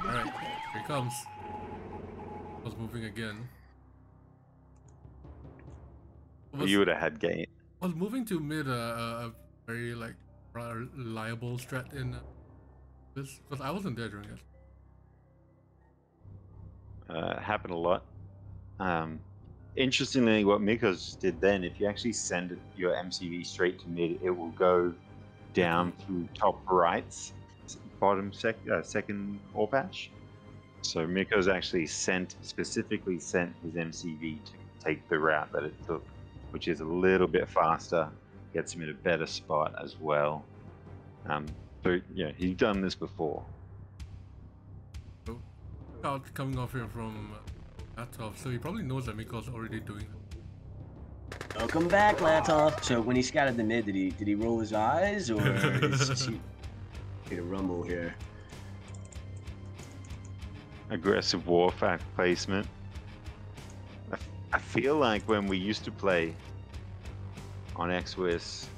Alright, here he comes. I was moving again. You would have had gate. I was moving to mid a very like reliable strat in this, because I wasn't there during it. Happened a lot. Interestingly, what Mikoz did then, if you actually send your MCV straight to mid, it will go down through top right's bottom second ore patch. So Mikoz actually specifically sent his MCV to take the route that it took, which is a little bit faster, gets him in a better spot as well. So yeah, he's done this before. So, out coming off here from Latof, so he probably knows that Miko's already doing it. Welcome back, Latof. So when he scouted the mid, did he roll his eyes, or is he get a rumble here? Aggressive warfact placement. I feel like when we used to play on XWIS,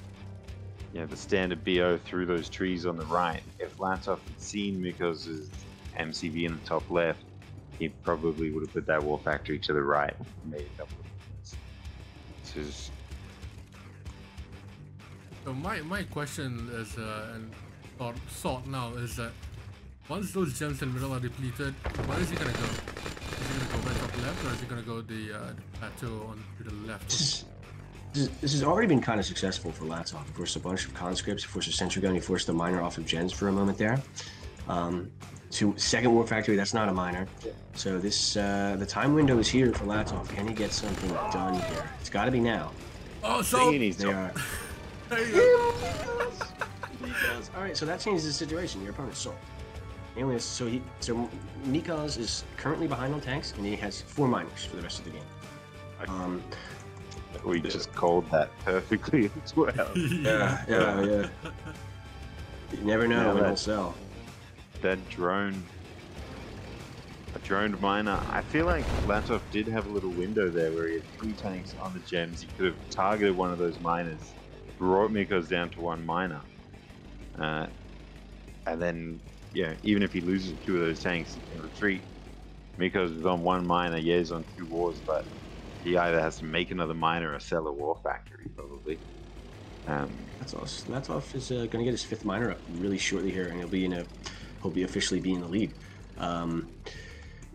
you know, the standard BO through those trees on the right, if Latof had seen Mikoz's MCV in the top left, he probably would have put that war factory to the right and made a couple of points. So my question is, and thought now is that once those gems in the middle are depleted, where is he gonna go? Is he gonna go right top left, or is he gonna go the plateau on to the left? This has already been kind of successful for Latof. He forced a bunch of conscripts, he forced a sentry gun, he forced the miner off of gens for a moment there. So second war factory, that's not a miner. So this the time window is here for Latof. Can he get something done here? It's got to be now. Oh, so they are. There you go. All right, so that changes the situation. Your opponent's sold. So Mikoz is currently behind on tanks, and he has 4 miners for the rest of the game. We just called that perfectly as well. Yeah. You never know when he'll sell. That a droned miner. I feel like Latof did have a little window there where he had 3 tanks on the gems. He could have targeted one of those miners, brought Mikoz down to 1 miner, and then, yeah, even if he loses 2 of those tanks in retreat, Mikoz is on 1 miner, Ye's on 2 wars, but he either has to make another miner or sell a war factory, probably. Latof is going to get his 5th miner up really shortly here, and he'll be officially be in the lead. And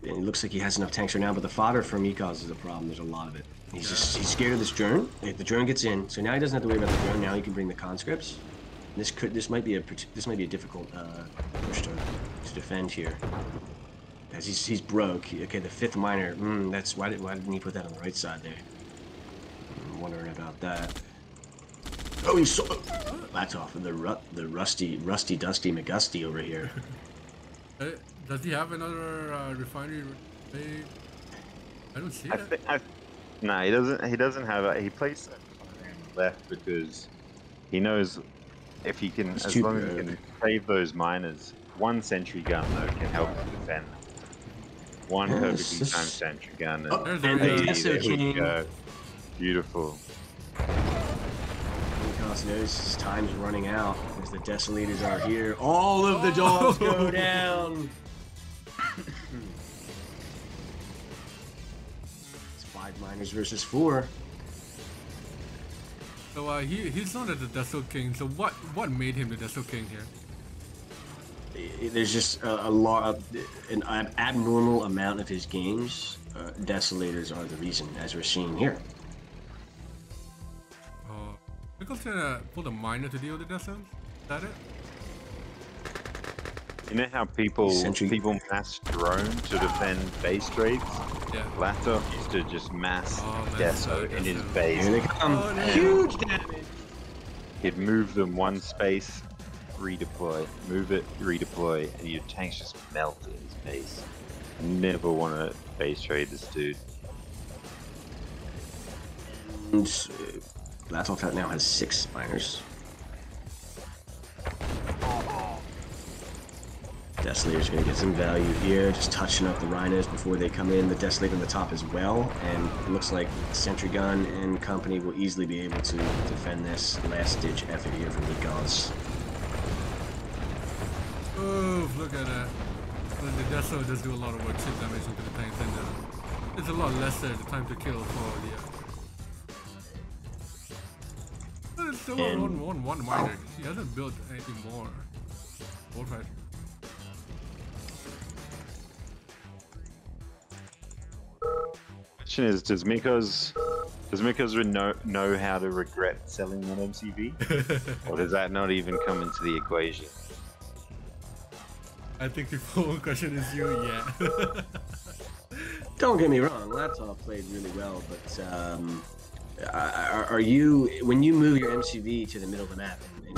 it looks like he has enough tanks right now, but the fodder for Mikoz is a problem. There's a lot of it. He's scared of this drone. If the drone gets in, so now he doesn't have to worry about the drone. Now he can bring the conscripts. This might be a difficult push to defend here. As he's broke. Okay, the 5th miner. That's why didn't he put that on the right side there? I'm wondering about that. Oh, he saw Latof, the rusty dusty McGusty over here. Does he have another refinery? I don't see that. No, he doesn't. He doesn't have it. He plays left because he knows if he can, as long as he can save those miners. 1 sentry gun though can help him defend. 1 perfectly timed sentry gun. And there we go. Beautiful. Mikoz knows his time's running out as the Desolators are here. All of the dogs go down. It's 5 miners versus 4. So he's not the Deso King. So what made him the Deso King here? There's just an abnormal amount of his games. Desolators are the reason, as we're seeing here. Miko's gonna pull the miner to deal with the Deso? Is that it? You know how people mass drone to defend base trades? Yeah. Latof used to just mass Deso in his base. Here they come. Huge damage. He'd move them 1 space, redeploy, move it, redeploy, and your tanks just melt in his base. Never want to base trade this dude. And Latof now has 6 miners. Desolator's gonna get some value here, just touching up the rhinos before they come in. The Desolator on the top as well, and it looks like Sentry Gun and company will easily be able to defend this last-ditch effort here from Mikoz. Oh, look at that. When the Deso does do a lot of work, chip damage into the tanks, and it's a lot lesser the time to kill for the. But it's still one miner. He hasn't built anything more. Warfighter. Question is, does Mikoz know how to regret selling that MCV, or does that not even come into the equation? I think the full question is you, yeah. Don't get me wrong, Latof played really well, but are you, when you move your MCV to the middle of the map and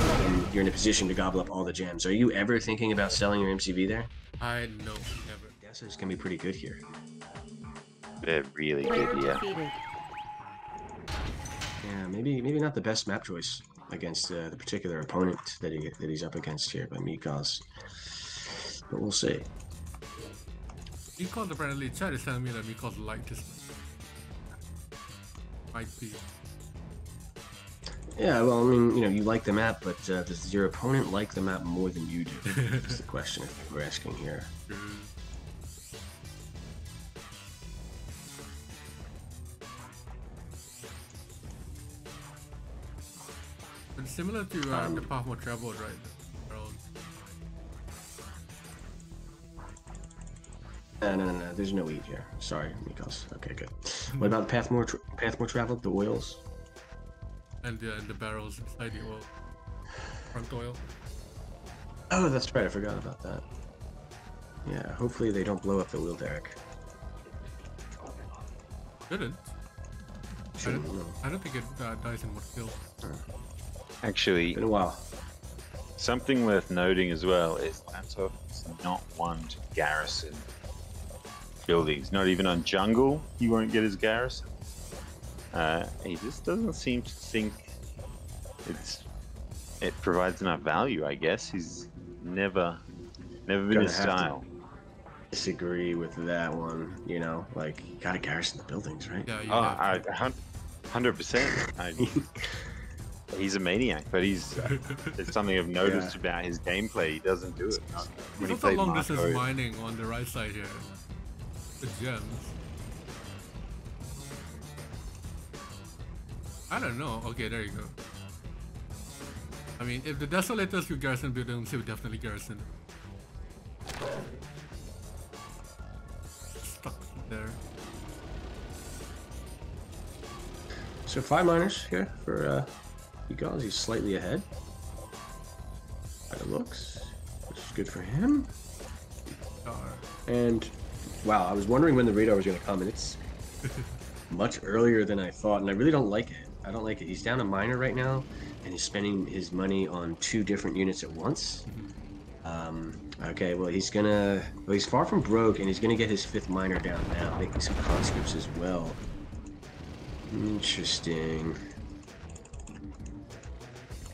you're in a position to gobble up all the gems, are you ever thinking about selling your MCV there? I know, never. Deso's gonna be pretty good here. They're really good, yeah. Yeah, maybe not the best map choice against the particular opponent that he's up against here, but Mikoz. But we'll see. Mikoz apparently, chat is telling me that Mikoz liked this one. Might be. Yeah, well, I mean, you know, you like the map, but does your opponent like the map more than you do? That's the question we're asking here. It's similar to the path more traveled, right? No. There's no eat here. Sorry, Mikoz. Okay, good. What about path more traveled? The oils? And the barrels inside the oil. Front oil. Oh, that's right. I forgot about that. Yeah, hopefully they don't blow up the wheel derrick. Didn't. I don't think it dies in one kill. Actually, Been a while. something worth noting as well is Latof is not one to garrison buildings. Not even on jungle, he won't get his garrison. He just doesn't seem to think it provides enough value. I guess he's never been his style. Disagree with that one. You know, like you gotta garrison the buildings, right? Yeah, you Oh, have to. 100%. He's a maniac, but there's something I've noticed about his gameplay. He doesn't do it. When he It's also played long distance Marco, mining on the right side here. The gems. I don't know. Okay, there you go. I mean, if the Desolators could garrison buildings, he would definitely garrison. Stuck there. So 5 miners here for Mikoz. He's slightly ahead. By the looks, which is good for him. And wow, I was wondering when the radar was going to come, and it's much earlier than I thought, and I really don't like it. I don't like it. He's down a miner right now, and he's spending his money on 2 different units at once. Okay, well he's far from broke, and he's gonna get his 5th miner down now, making some conscripts as well. Interesting.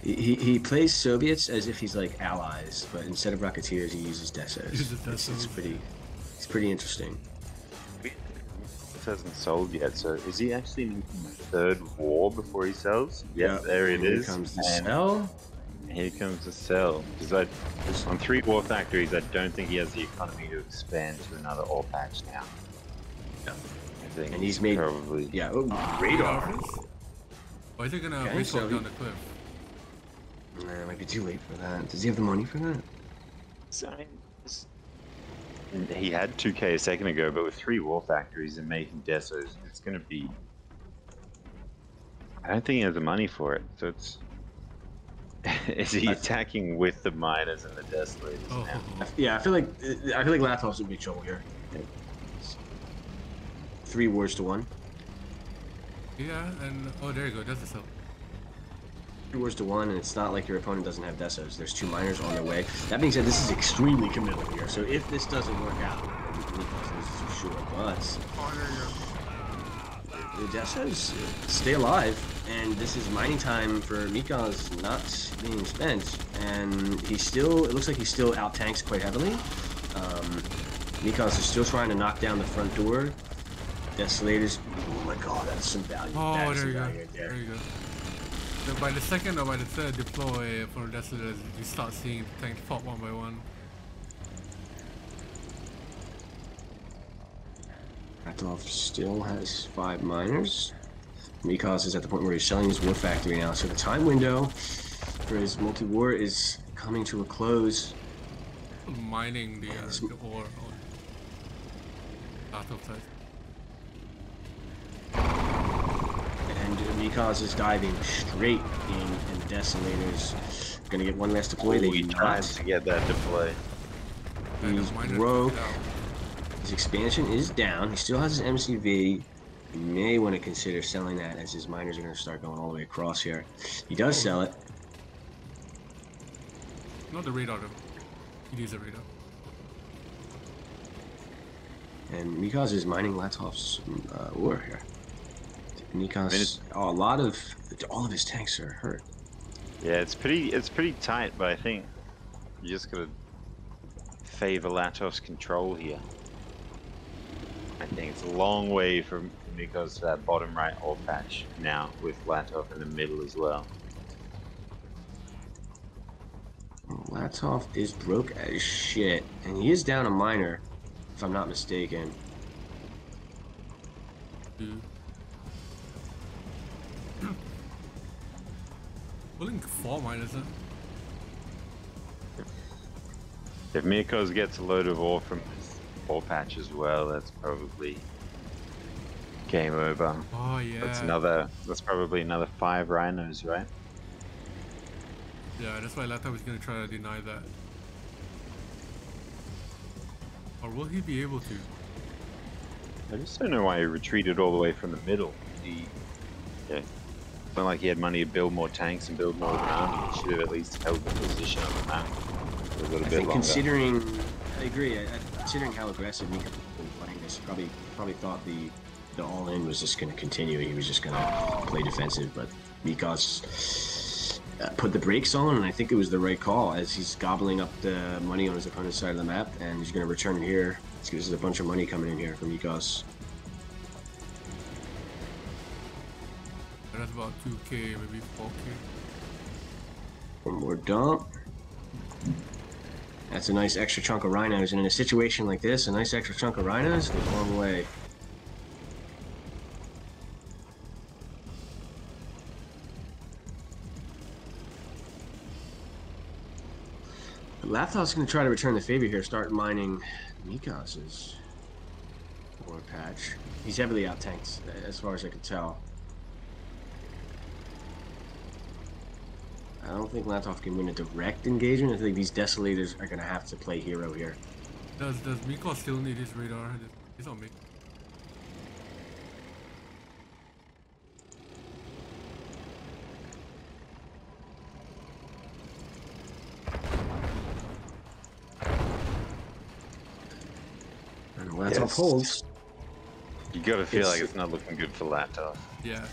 He plays Soviets as if he's like allies, but instead of Rocketeers, he uses Desos. It's pretty interesting. it hasn't sold yet, so is he actually making the 3rd war before he sells? Yeah, there it is. Here comes the sell. Here comes the sell. Because on 3 war factories, I don't think he has the economy to expand to another ore patch now. No. I think And he's made probably radar. Or is he gonna Okay, break so down the cliff? Nah, might be too late for that. Does he have the money for that? So, he had 2k a second ago, but with 3 war factories and making Desos, it's going to be. I don't think he has the money for it. So it's. Is he attacking with the miners and the Desolators now? Yeah, I feel like Latof's in big trouble here. 3 wars to 1. Yeah, and oh, there you go. That's the cell. 3 wars to 1, and it's not like your opponent doesn't have Desos. There's 2 miners on their way. That being said, this is extremely committal here. So if this doesn't work out, Mikoz loses for sure. But the Desos stay alive, and this is mining time for Mikoz not being spent. And it looks like he still out tanks quite heavily. Mikoz is still trying to knock down the front door. Desolators. Oh my god, that's some value. Oh, That is there you some go. value right there. There you go. So by the second or by the 3rd deploy for Desolators, you start seeing tanks pop one by one. Latof still has 5 miners. Mikoz is at the point where he's selling his war factory now, so the time window for his multi-war is coming to a close. Mining the ore on Latof side. And Mikoz is diving straight in, and Desolator's gonna get one last deploy. He tries to get that deploy. He's broke. His expansion is down. He still has his MCV. He may want to consider selling that as his miners are going to start going all the way across here. He does sell it. Not the radar though. He needs a radar. And Mikoz is mining Latof's ore here. Mikoz, all of his tanks are hurt. Yeah, it's pretty tight, but I think you just gotta favor Latof's control here. I think it's a long way from Mikoz to that bottom right ore patch now, with Latof in the middle as well. Latof is broke as shit, and he is down a miner, if I'm not mistaken. Pulling 4 miners, huh? If Mikoz gets a load of ore from this ore patch as well, that's probably game over. Oh yeah. That's probably another 5 rhinos, right? Yeah, that's why Latof is gonna try to deny that. Or will he be able to? I just don't know why he retreated all the way from the middle. It's not like he had money to build more tanks and build more of an army. He should have at least held the position on the map for a little bit longer. Considering, I agree. Considering how aggressive Mikoz was playing this, probably thought the all-in was just going to continue. He was just going to play defensive, but Mikoz put the brakes on, and I think it was the right call as he's gobbling up the money on his opponent's side of the map, and he's going to return it here. This is a bunch of money coming in here from Mikoz. That's about 2k, maybe 4k. One more dump. That's a nice extra chunk of rhinos, and in a situation like this, a nice extra chunk of rhinos goes a long way. Latof's going to try to return the favor here, start mining Mikoz's ore patch. He's heavily out-tanked, as far as I can tell. I don't think Latof can win a direct engagement. I think these Desolators are going to have to play hero here. Does Mikoz still need his radar? He's on me. And Latof holds. You gotta feel like it's not looking good for Latof. Yeah,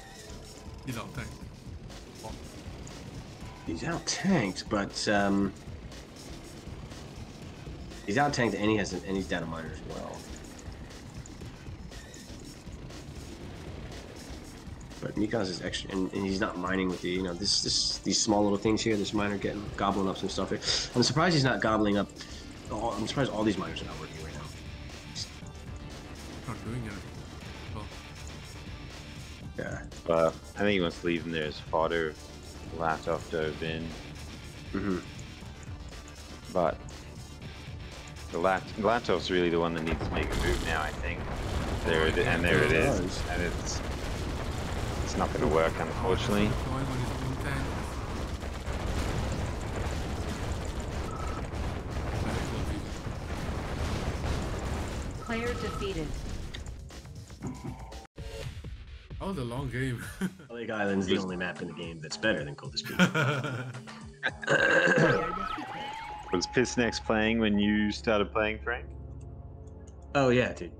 he's out tanked. He's out tanked, but he's out tanked, and he's down a miner as well. But Mikoz is extra, and he's not mining with the these small little things here. This miner gobbling up some stuff here. I'm surprised he's not gobbling up. I'm surprised all these miners are not working right now. Not doing it. Well. Yeah. I think he wants to leave him there as fodder. Latof dove in. But Latof's really the one that needs to make a move now, I think. There it is, and it's not going to work, unfortunately. Player defeated. That was a long game. Lake Island's the only map in the game that's better than Coldest Peak. Was Pissnex playing when you started playing, Frank? Oh yeah, dude.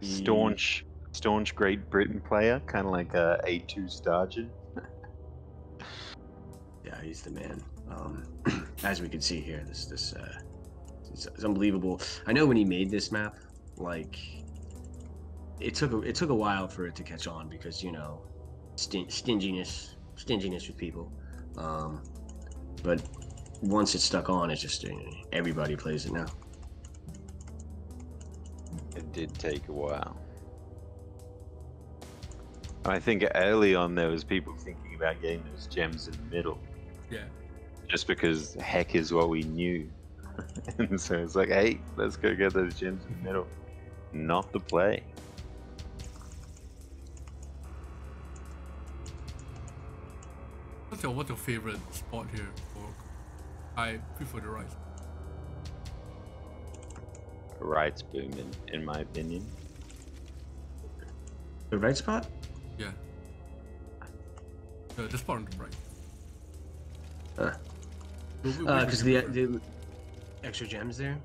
Staunch Great Britain player, kind of like a A2 Stargin. Yeah, he's the man. As we can see here, this it's unbelievable. I know when he made this map, like it took a while for it to catch on because stinginess with people. But once it's stuck on, it's just everybody plays it now. It did take a while. I think early on there was people thinking about getting those gems in the middle. Yeah. Just because heck is what we knew. And so it's like, hey, let's go get those gems in the middle. Not the play. What's your favorite spot here? I prefer the right. Right's booming, in my opinion. The right spot? Yeah. The spot on the right. Because the extra gems there.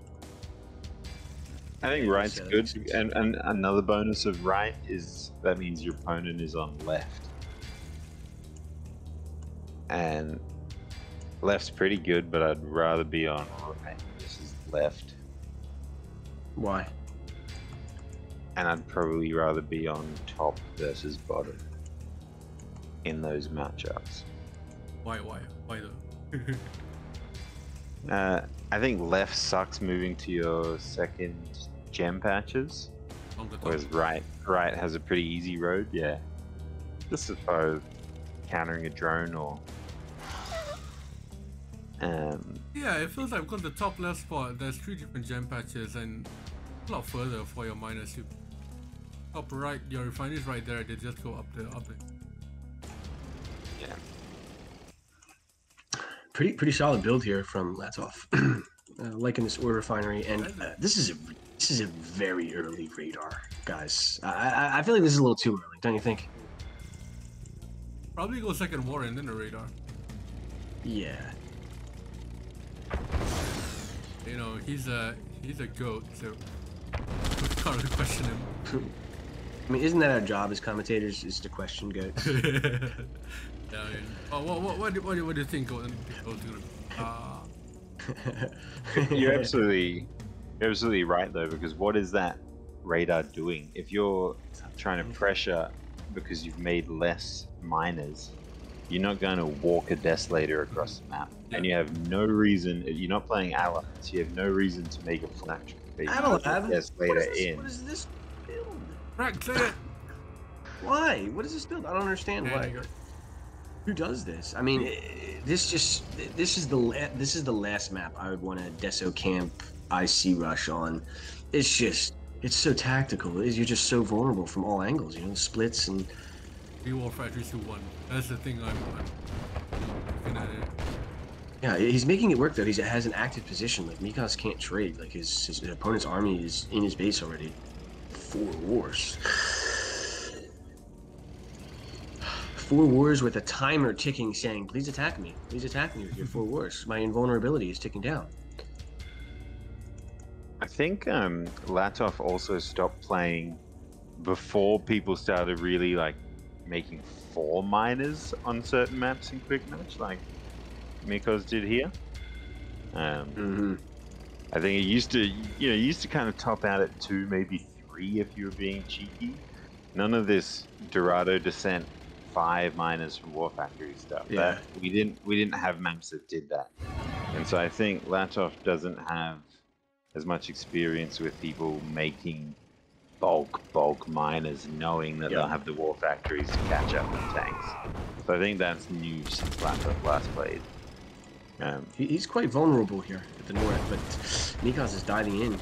I think right's good, and another bonus of right is that means your opponent is on left. And left's pretty good, but I'd rather be on right. This is left. Why? And I'd probably rather be on top versus bottom in those matchups. Why though? I think left sucks moving to your second gem patches, whereas right has a pretty easy road. Yeah, just as far as countering a drone or. Yeah, it feels like because the top left spot, there's 3 different gem patches and a lot further for your miners. You top right, your refinery's right there. They just go up there. Yeah. Pretty solid build here from Latof. Liking this ore refinery, and this is a very early radar, guys. I feel like this is a little too early, don't you think? Probably go second war and then a radar. Yeah. You know, he's a goat, so we can't really question him. I mean, isn't that our job as commentators, is to question goats? Yeah, I mean, what do you think? You're absolutely right though, because what is that radar doing? If you're trying to pressure because you've made less miners, you're not going to walk a desolator across the map, and you have no reason. You're not playing allies. You have no reason to make a flash. Desolator in. What is this build? Right, clear it. Why? What is this build? I don't understand why. Who does this? I mean, this is the last map I would want a Deso camp IC rush on. It's so tactical. You're just so vulnerable from all angles. You know, splits and. War Factory 2-1. That's the thing I'm looking at it. Yeah, he's making it work though. He has an active position. Like Mikoz can't trade. Like his opponent's army is in his base already. 4 wars. 4 wars with a timer ticking saying, please attack me. Please attack me with your 4 wars. My invulnerability is ticking down. I think Latof also stopped playing before people started really like making 4 miners on certain maps in quick match, like Mikoz did here. I think it used to kind of top out at 2, maybe 3 if you were being cheeky. None of this Dorado Descent 5 miners from War Factory stuff. Yeah. That we didn't have maps that did that, and so I think Latof doesn't have as much experience with people making bulk miners, knowing that they'll have the War Factories to catch up with tanks. So I think that's new since Latof last played. He's quite vulnerable here at the north, but Mikoz is diving in.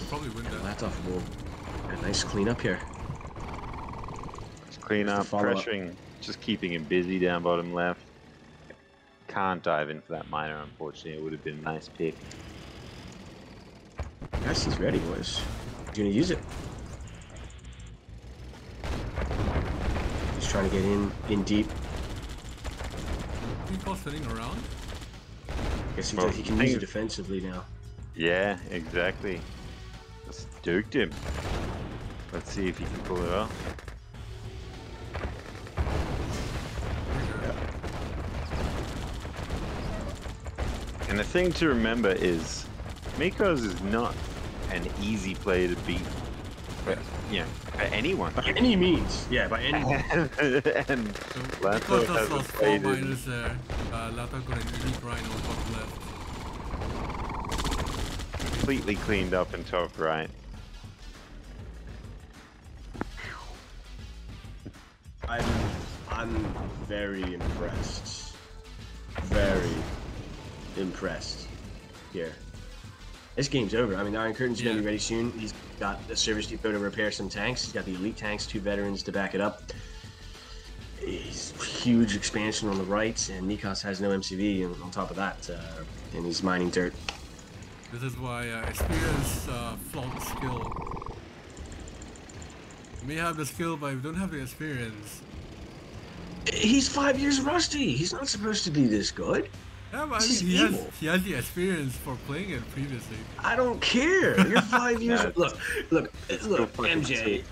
Probably win that. Latof will get a nice cleanup here. Just clean up, pressuring, just keeping him busy down bottom left. Can't dive in for that miner, unfortunately. It would have been a nice pick. Yes, he's ready, boys. He's gonna use it. He's trying to get in deep. Mikoz sitting around? I guess he can use it defensively now. Yeah, exactly. Just duked him. Let's see if he can pull it off. And the thing to remember is, Mikoz is not an easy player to beat, but for anyone. By any means, yeah, by any means. And Latof has lost 4 miners there. Latof got an elite rhino on top left. completely cleaned up in top right. I'm very impressed. Very impressed here. This game's over. I mean, the Iron Curtain's gonna be ready soon. He's got the service depot to repair some tanks. He's got the elite tanks, 2 veterans to back it up. He's huge expansion on the right, and Mikoz has no MCV on top of that, and he's mining dirt. This is why experience flaunts skill. You may have the skill, but you don't have the experience. He's 5 years rusty. He's not supposed to be this good. Yeah, but I mean, he has the experience for playing it previously. I don't care. You're 5 years. Look, MJ.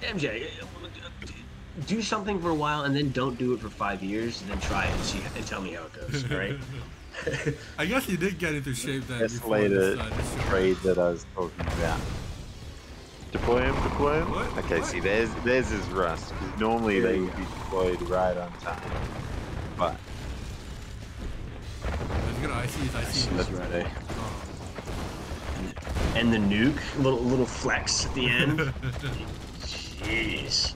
MJ, do something for a while and then don't do it for 5 years, and then try it and see and tell me how it goes. All right. I guess you did get into shape then. Escalated trade that I was talking about. Deploy him. What? Okay, what? see, there's his rust. Because normally they would be deployed right on time, but. I see. That's right, eh? And the nuke, little flex at the end. Jeez,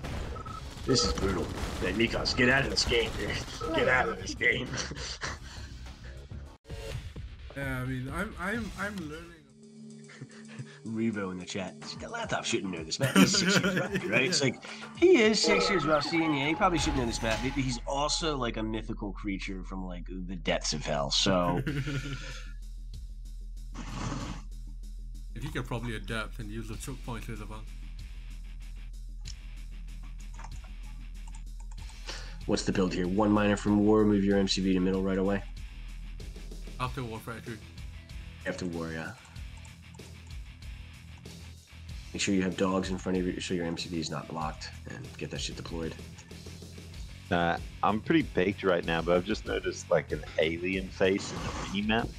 this is brutal. Hey, Mikoz, get out of this game, dude. Get out of this game. Yeah, I mean, I'm learning. Revo in the chat. Latof shouldn't know this map. He's 6 years rusty, right? It's like, he is 6 years rusty, and yeah, he probably shouldn't know this map. He's also like a mythical creature from like the depths of hell, so... If you could probably adapt and use the choke points as well. What's the build here? 1 miner from war, move your MCV to middle right away. After War Factory. After war, yeah. Make sure you have dogs in front of you so your MCV is not blocked, and get that shit deployed. I'm pretty baked right now, but I've just noticed like an alien face in the mini-map.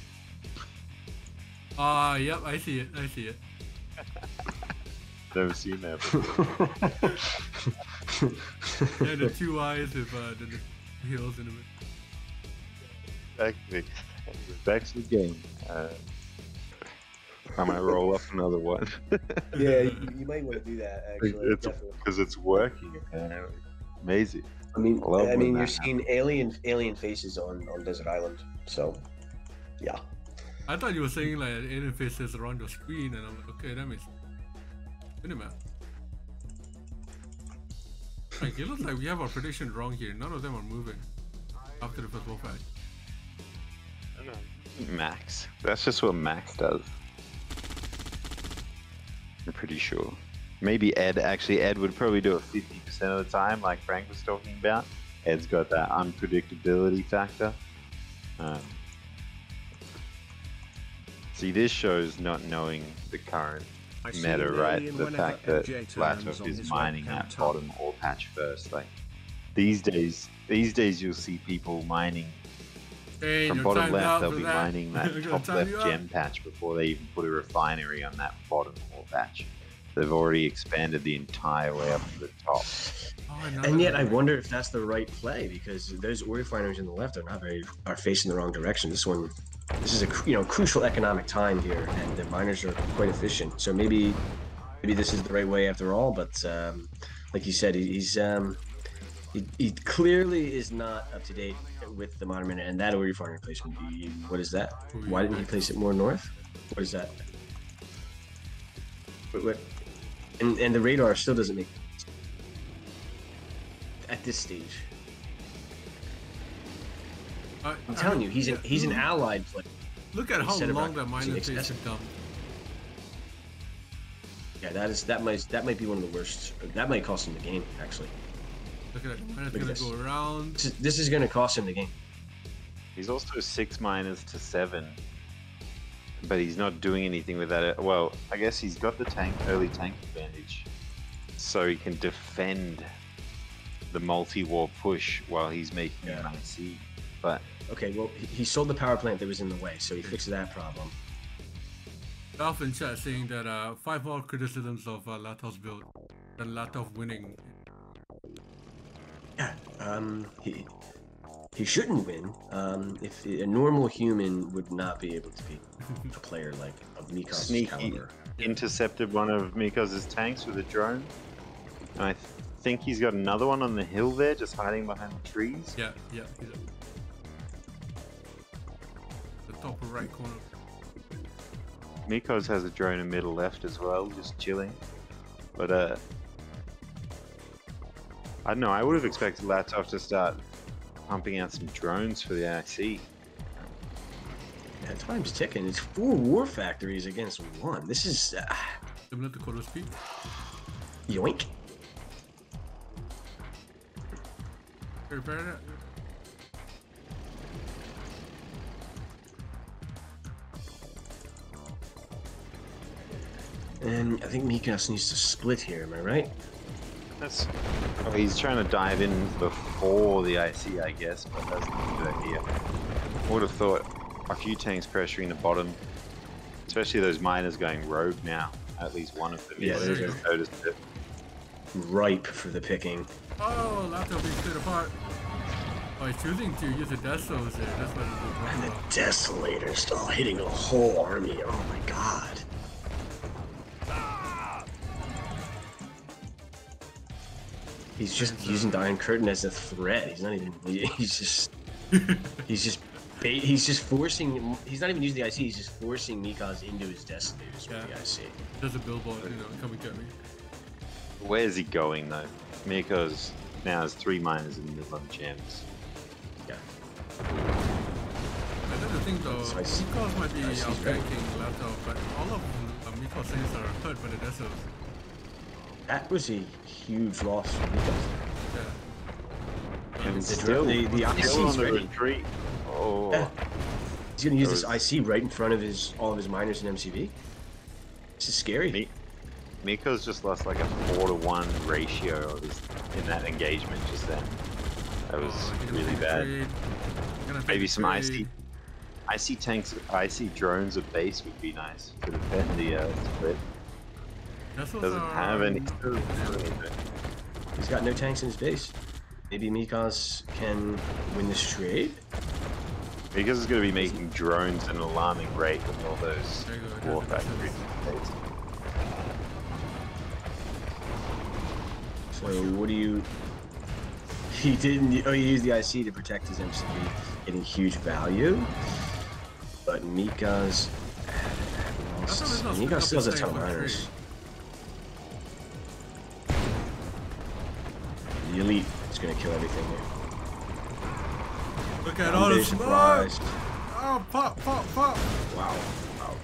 Yep, I see it. Never seen that before. Yeah, the 2 eyes with the heels in it. Back to the game. I might roll up another one. Yeah, you might want to do that, actually. Because it's working, apparently. Amazing. I mean, you're that seeing alien faces on Desert Island, so yeah. I thought you were saying like alien faces around your screen, and I'm like, okay, that makes minimap. Like, it looks like we have our prediction wrong here. None of them are moving after the first war fight. I don't know. Max. That's just what Max does. I'm pretty sure. Maybe Ed would probably do it 50% of the time, like Frank was talking about. Ed's got that unpredictability factor. See, this shows not knowing the current meta, right? The fact that Latof is mining that bottom ore patch first. Like these days you'll see people mining from bottom left. They'll be mining that top left gem patch before they even put a refinery on that bottom ore patch. They've already expanded the entire way up to the top. And yet, I wonder if that's the right play, because those ore refineries on the left are facing the wrong direction. This is a crucial economic time here, and the miners are quite efficient. So maybe this is the right way after all. But like you said, he clearly is not up to date with the modern minute, and that ore refinery placement. What is that? Why didn't he place it more north? What is that? What? And the radar still doesn't make sense at this stage. I'm telling you, he's an allied player. Look at how long that miner takes to dump. Yeah, that might be one of the worst. That might cost him the game, actually. Look at it. The miner's gonna go around. This is gonna cost him the game. He's also 6 miners to 7. But he's not doing anything with that. Well, I guess he's got the early tank advantage, so he can defend the multi-war push while he's making an IC. But okay, well, he sold the power plant that was in the way, so he fixed that problem. Latof in chat saying that 5 more criticisms of Latof's build, than Latof winning. Yeah, He shouldn't win. If a normal human would not be able to beat a player like of Mikoz's Sneaky caliber. intercepted one of Mikoz's tanks with a drone. And I think he's got another one on the hill there, just hiding behind the trees. Yeah, yeah. The top right corner. Mikoz has a drone in middle left as well, just chilling. But I don't know, I would have expected Latof to start pumping out some drones for the IC. Yeah, time's ticking. It's 4 war factories against 1. This is Similar to quarter speed. yoink. Repair that. And I think Mikoz needs to split here. Am I right? That's, oh, he's trying to dive in before the IC, I guess, but that's not a good idea. I would have thought a few tanks pressuring the bottom, especially those miners going rogue now. At least one of them Yeah, is. there you Just noticed it. Ripe for the picking. Oh, Latof being split apart. Oh, he's choosing to use the Desos there. That's what he's And doing. the Desolator still hitting a whole army. Oh my god. He's just using Iron Curtain as a threat. He's not even. He's just forcing. He's not even using the IC. He's just forcing Mikoz into his Desolators with the IC. There's a billboard, coming at me. Where's he going though? Mikoz now has 3 miners in the middle of gems. Yeah. Another thing though, So I see- Mikoz might be I see outranking Latof, but all of Mikoz things are hurt by the Desos. That was a huge loss for Mikoz. Yeah. And the Still, the still IC's on the ready. retreat. Oh, Yeah. He's gonna use Those- this IC right in front of all of his miners in MCV. This is scary. Mikoz just lost like a 4-to-1 ratio of his, in that engagement just then. That was really bad. Maybe some IC tanks, IC drones at base would be nice to defend the split. Doesn't have any. He's got no tanks in his base. Maybe Mikoz can win this trade. Because it's going to be making drones at an alarming rate with all those There you go, war that's factories in base. So what do you? He didn't. Oh, he used the IC to protect his MCV, getting huge value. But Mikoz. Mikoz still has a ton of miners. The elite is going to kill everything here. Look at all the Very smoke! surprised. Oh, pop, pop, pop! Wow.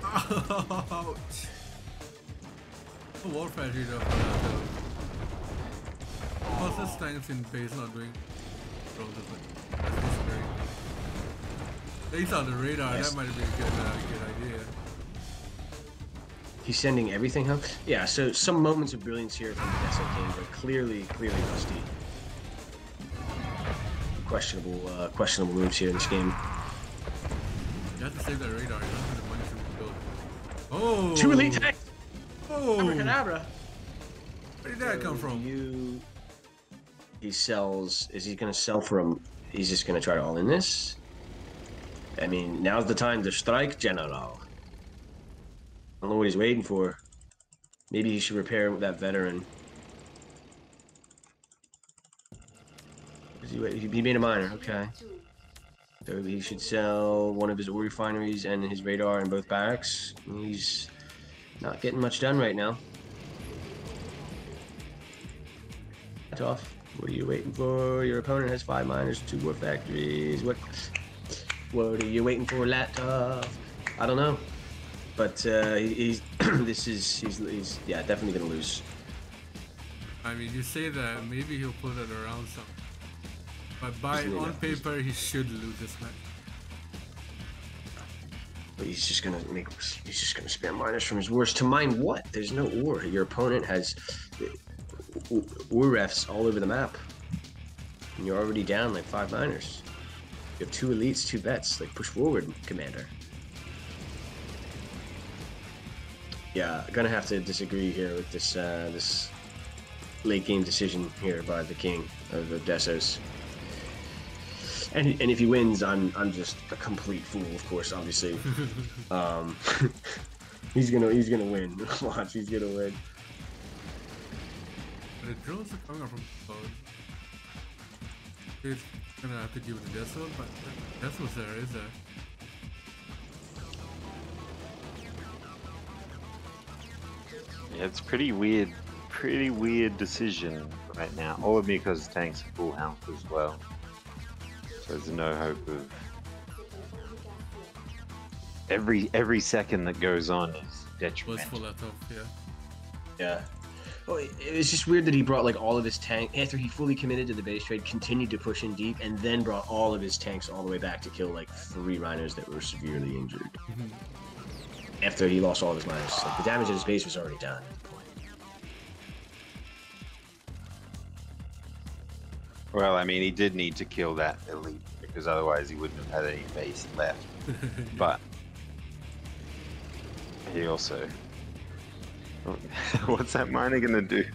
Wow. Ouch! The war factory though for Latof. Plus this tank's in base not doing rolls as much. That's just scary. These are the radar, Yes. that might have been a good idea. He's sending everything home? Yeah, so some moments of brilliance here from the Deso King, but clearly rusty. Questionable moves here in this game. You have to save that radar, you don't have the money to build. Oh! 2 elite tanks! Oh! Abracadabra! Where did that come from? He sells. Is he going to sell from? He's just going to try to all in this? I mean, now's the time to strike, General. I don't know what he's waiting for. Maybe he should repair that veteran. He made a miner, okay. So he should sell one of his ore refineries and his radar in both barracks. He's not getting much done right now. Latof, what are you waiting for? Your opponent has 5 miners, 2 war factories. What are you waiting for, Latof? I don't know. But he's yeah, definitely gonna lose. I mean, you say that, maybe he'll put it around some. But on paper, he should lose this match. But he's just gonna spam miners from his wars to mine what? There's no ore. Your opponent has ore refs all over the map, and you're already down like 5 miners. You have 2 elites, 2 vets. Like, push forward, Commander. Yeah, gonna have to disagree here with this this late game decision here by the king of the Desos. And if he wins, I'm just a complete fool, of course, obviously. He's gonna win. Watch, he's gonna win. The drills are coming up from both. He's gonna have to deal with the Deso, but Deso's there, is there? Yeah, it's pretty weird decision right now. All of Mikoz's tanks are full health as well. So there's no hope of... Every second that goes on is detrimental. Was full Latof, yeah. Yeah. Well, it was just weird that he brought like all of his tank after he fully committed to the base trade, continued to push in deep, and then brought all of his tanks all the way back to kill like 3 rhinos that were severely injured. After he lost all of his miners, like, the damage at his base was already done. Well, I mean, he did need to kill that elite because otherwise he wouldn't have had any base left. But he also... What's that miner gonna do?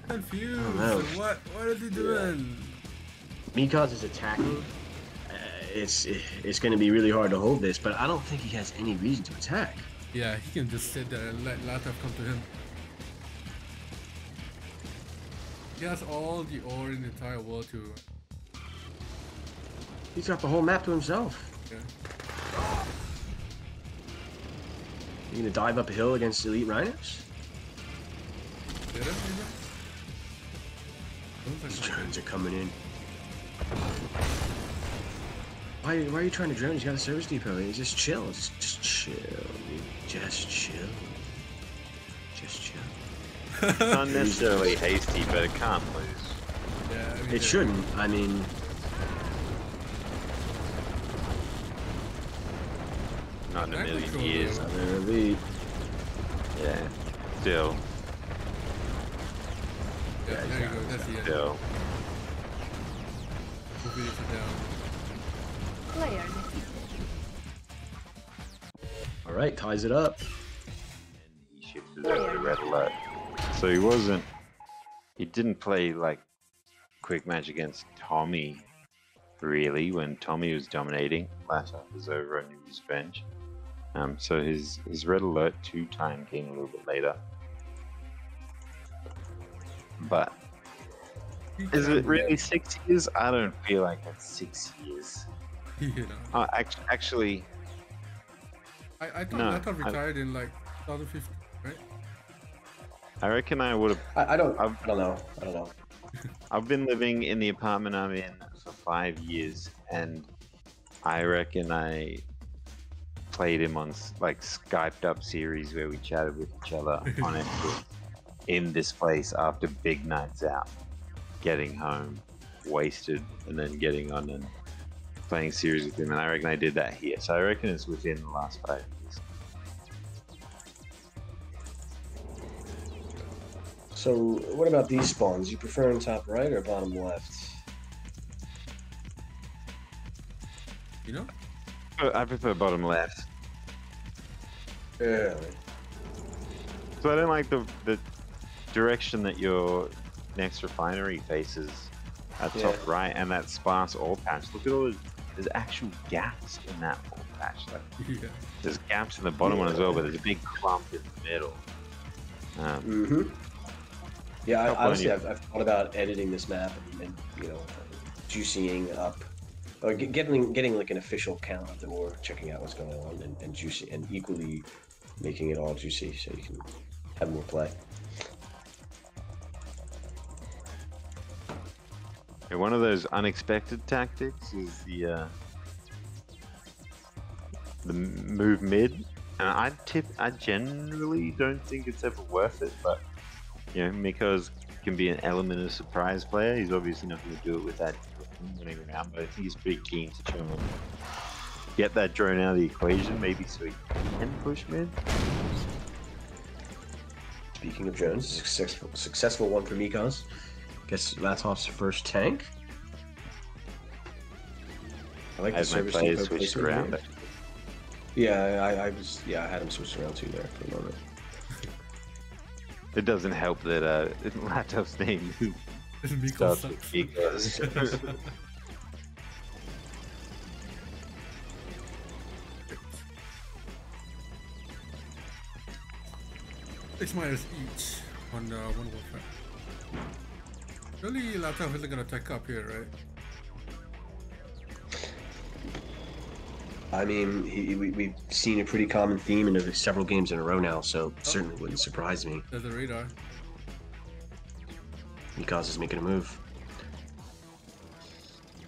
Confused. know. What is he doing? Mikoz is attacking. It's going to be really hard to hold this, but I don't think he has any reason to attack. Yeah, he can just sit there and let Latof come to him. He has all the ore in the entire world to... He's got the whole map to himself. Yeah. You gonna dive up a hill against elite rhinos? Did it? These drones are coming in. Why are you trying to drone? He's got a service depot. He's just chill. Just chill. Dude. Just chill. Just chill. Not necessarily hasty, but it can't lose. Yeah, I mean, It shouldn't. I mean, Not in a I million control years. the- they're elite. Yeah. Still. Yeah, there you go. That's the end. Still. Hopefully it's down. Player defeated. All right, ties it up. He shifted over to red alert. So he didn't play like quick match against Tommy really when Tommy was dominating. Latof was over on his bench. So his red alert 2 time came a little bit later. But is it really 6 years? I don't feel like that's 6 years. You know. Actually, I thought No, Latof retired in like 2015, right? I reckon I would have. I don't know. I've been living in the apartment I'm in for 5 years, and I reckon I played him on like Skyped up series where we chatted with each other on it in this place after big nights out, getting home wasted, and then getting on and playing series with him. And I reckon I did that here. So I reckon it's within the last 5 years. So, what about these spawns? You prefer on top right or bottom left? You know? I prefer bottom left. Yeah. So I don't like the direction that your next refinery faces at top right, and that sparse ore patch. Look at all there's actual gaps in that ore patch. Like, Yeah. there's gaps in the bottom one as well, but there's a big clump in the middle. Yeah, Top honestly, one, I've thought about editing this map and juicing up, or getting like an official count of the ore, checking out what's going on, and juicy, and equally making it all juicy so you can have more play. And one of those unexpected tactics is the move mid, and I generally don't think it's ever worth it, but you know, Mikoz can be an element of surprise player. He's obviously not going to do it with that winning round, but I think he's pretty keen to try and get that drone out of the equation, maybe so he can push mid. Speaking of drones, successful one for Mikoz. Guess Latof's first tank. I like I the had my service players depot switched placement around here. it. Yeah, I had him switched around too there for a moment. It doesn't help that Latof's name Mikoz starts with sucks. Mikoz. 6 miners each on one warfare. Surely Latof isn't gonna tech up here, right? I mean, we've seen a pretty common theme in several games in a row now, so certainly wouldn't surprise me. There's a radar. Mikoz is making a move.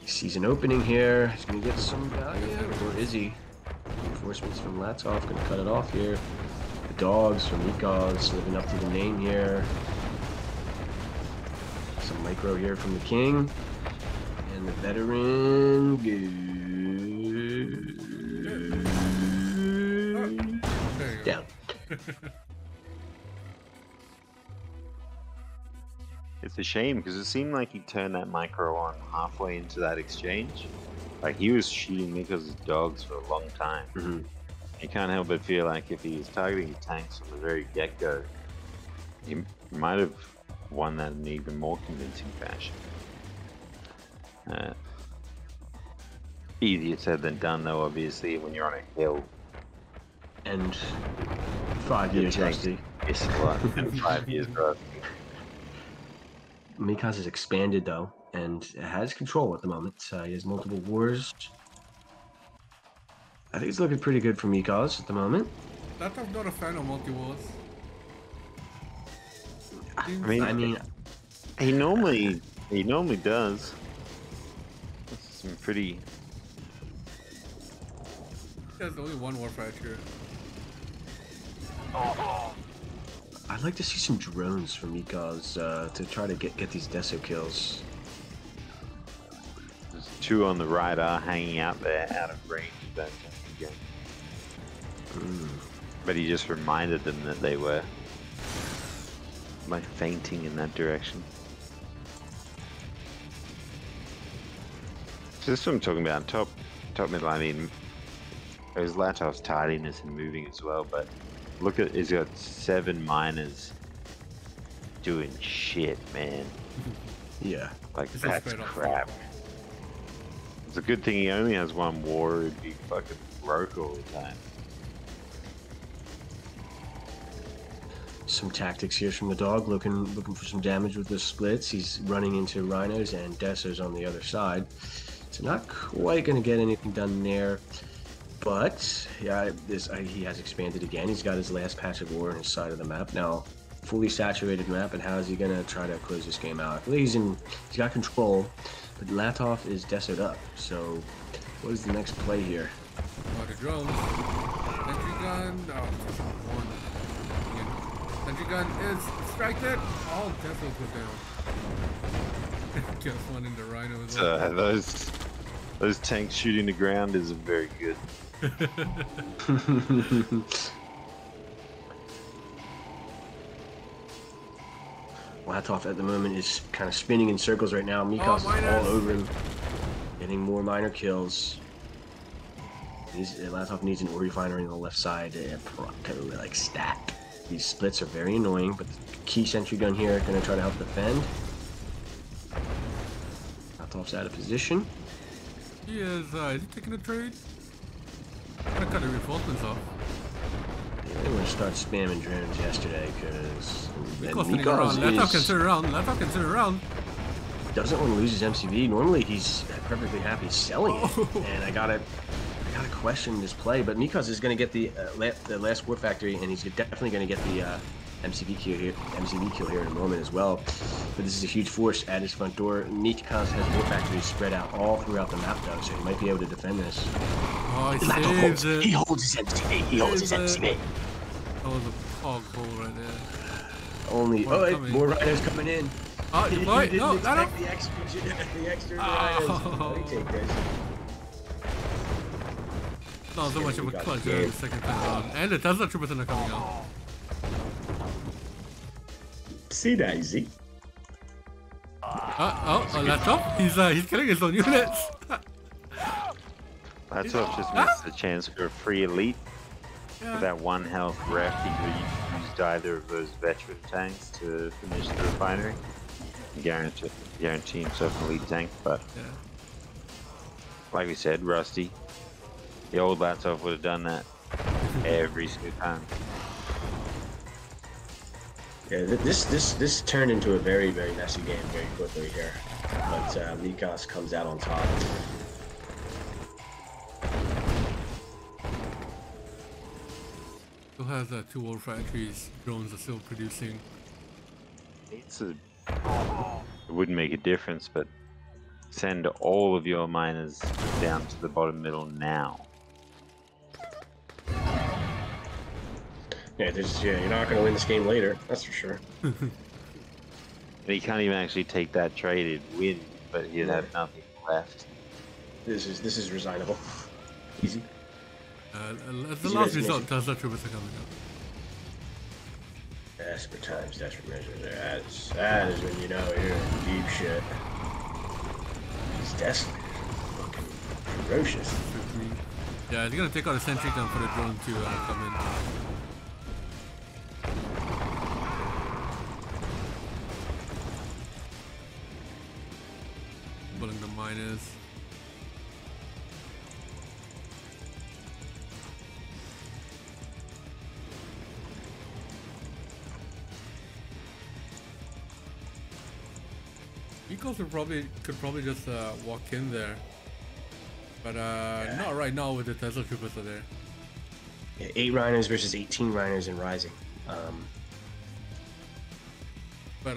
He sees an opening here. He's going to get some value. Or is he? Reinforcements from Latof. Going to cut it off here. The dogs from Mikoz living up to the name here. Some micro here from the king. And the veteran. There you go. Down. It's a shame because it seemed like he turned that micro on halfway into that exchange. Like he was shooting Mikoz's dogs for a long time. Mm-hmm. You can't help but feel like if he was targeting tanks from the very get-go, he might have won that in an even more convincing fashion. Easier said than done, though. Obviously, when you're on a hill. And 5 years rusty. It's a lot. And 5 years rusty. Mikoz has expanded though, and has control at the moment. He has multiple wars. I think it's looking pretty good for Mikoz at the moment. Latof not a fan of multi-wars. I mean, he normally does. This is some pretty. There's only one warfare here. I'd like to see some drones from Mikoz to try to get these Deso kills. There's 2 on the right are hanging out there, out of range of that again. But he just reminded them that they were like fainting in that direction. So this is what I'm talking about. Top middle. I mean, there's Latof's tidiness and moving as well, but. Look at, he's got 7 miners doing shit, man. Yeah. Like, that's crap. It's a good thing he only has 1 war, it'd be fucking broke all the time. Some tactics here from the dog, looking for some damage with the splits. He's running into rhinos and Desos on the other side. So not quite going to get anything done there. But yeah, he has expanded again. He's got his last patch of war on his side of the map now, fully saturated map. And how is he gonna try to close this game out? I believe he's got control, but Latof is desoed up. So what is the next play here? Oh, the drones. Sentry gun. Oh, one. Sentry gun is distracted. All Desos go down. Just one in the rhino as well. Those tanks shooting the ground isn't very good. Latof at the moment is kind of spinning in circles right now. Mikoz is all over him, getting more minor kills. Latof needs an ore refinery on the left side to like stack. These splits are very annoying, but the key sentry gun here going to try to help defend. Latof's out of position. He is he taking a trade? I'm gonna cut the reinforcements off. Yeah, they want to start spamming drones yesterday because Latof can turn around. Latof can turn around. Doesn't want to lose his MCV. Normally he's perfectly happy selling it, and I gotta question this play. But Mikoz is gonna get the last war factory, and he's definitely gonna get the MCV kill here in a moment as well. But this is a huge force at his front door. Mikoz has war factories spread out all throughout the map though, so he might be able to defend this. Oh, he holds his MCV. He holds his MCV. That was a hog hole right there. Only more rhinos coming in. Oh, deploy! No, the extra rhinos. Let me take this. Not so much of a clutch there the second time around. And the Tesla troopers are coming out. See that, easy. Latof? He's killing his own units. Latof just missed the chance for a free elite. Yeah. With that 1 health ref, he could have used either of those veteran tanks to finish the refinery. Guarantee himself an elite tank, but like we said, rusty. The old Latof would have done that every single time. Yeah, this turned into a very, very messy game very quickly here. But Mikoz comes out on top. Still has 2 old factories. Drones are still producing. It wouldn't make a difference, but send all of your miners down to the bottom middle now. Yeah, you're not going to win this game later. That's for sure. And he can't even actually take that trade. He'd win, but he'd have nothing left. This is resignable. Easy. The last result, Tesla Troopers are coming up. Desperate times, desperate measures. That is when you know you're in deep shit. These desolators are fucking ferocious. Yeah, they're gonna take out a sentry gun for the drone to come in. Pulling the miners. Mikoz could probably just walk in there, but not right now with the Tesla Troopers are there. Yeah, 8 Rhinos versus 18 Rhinos in Rising. But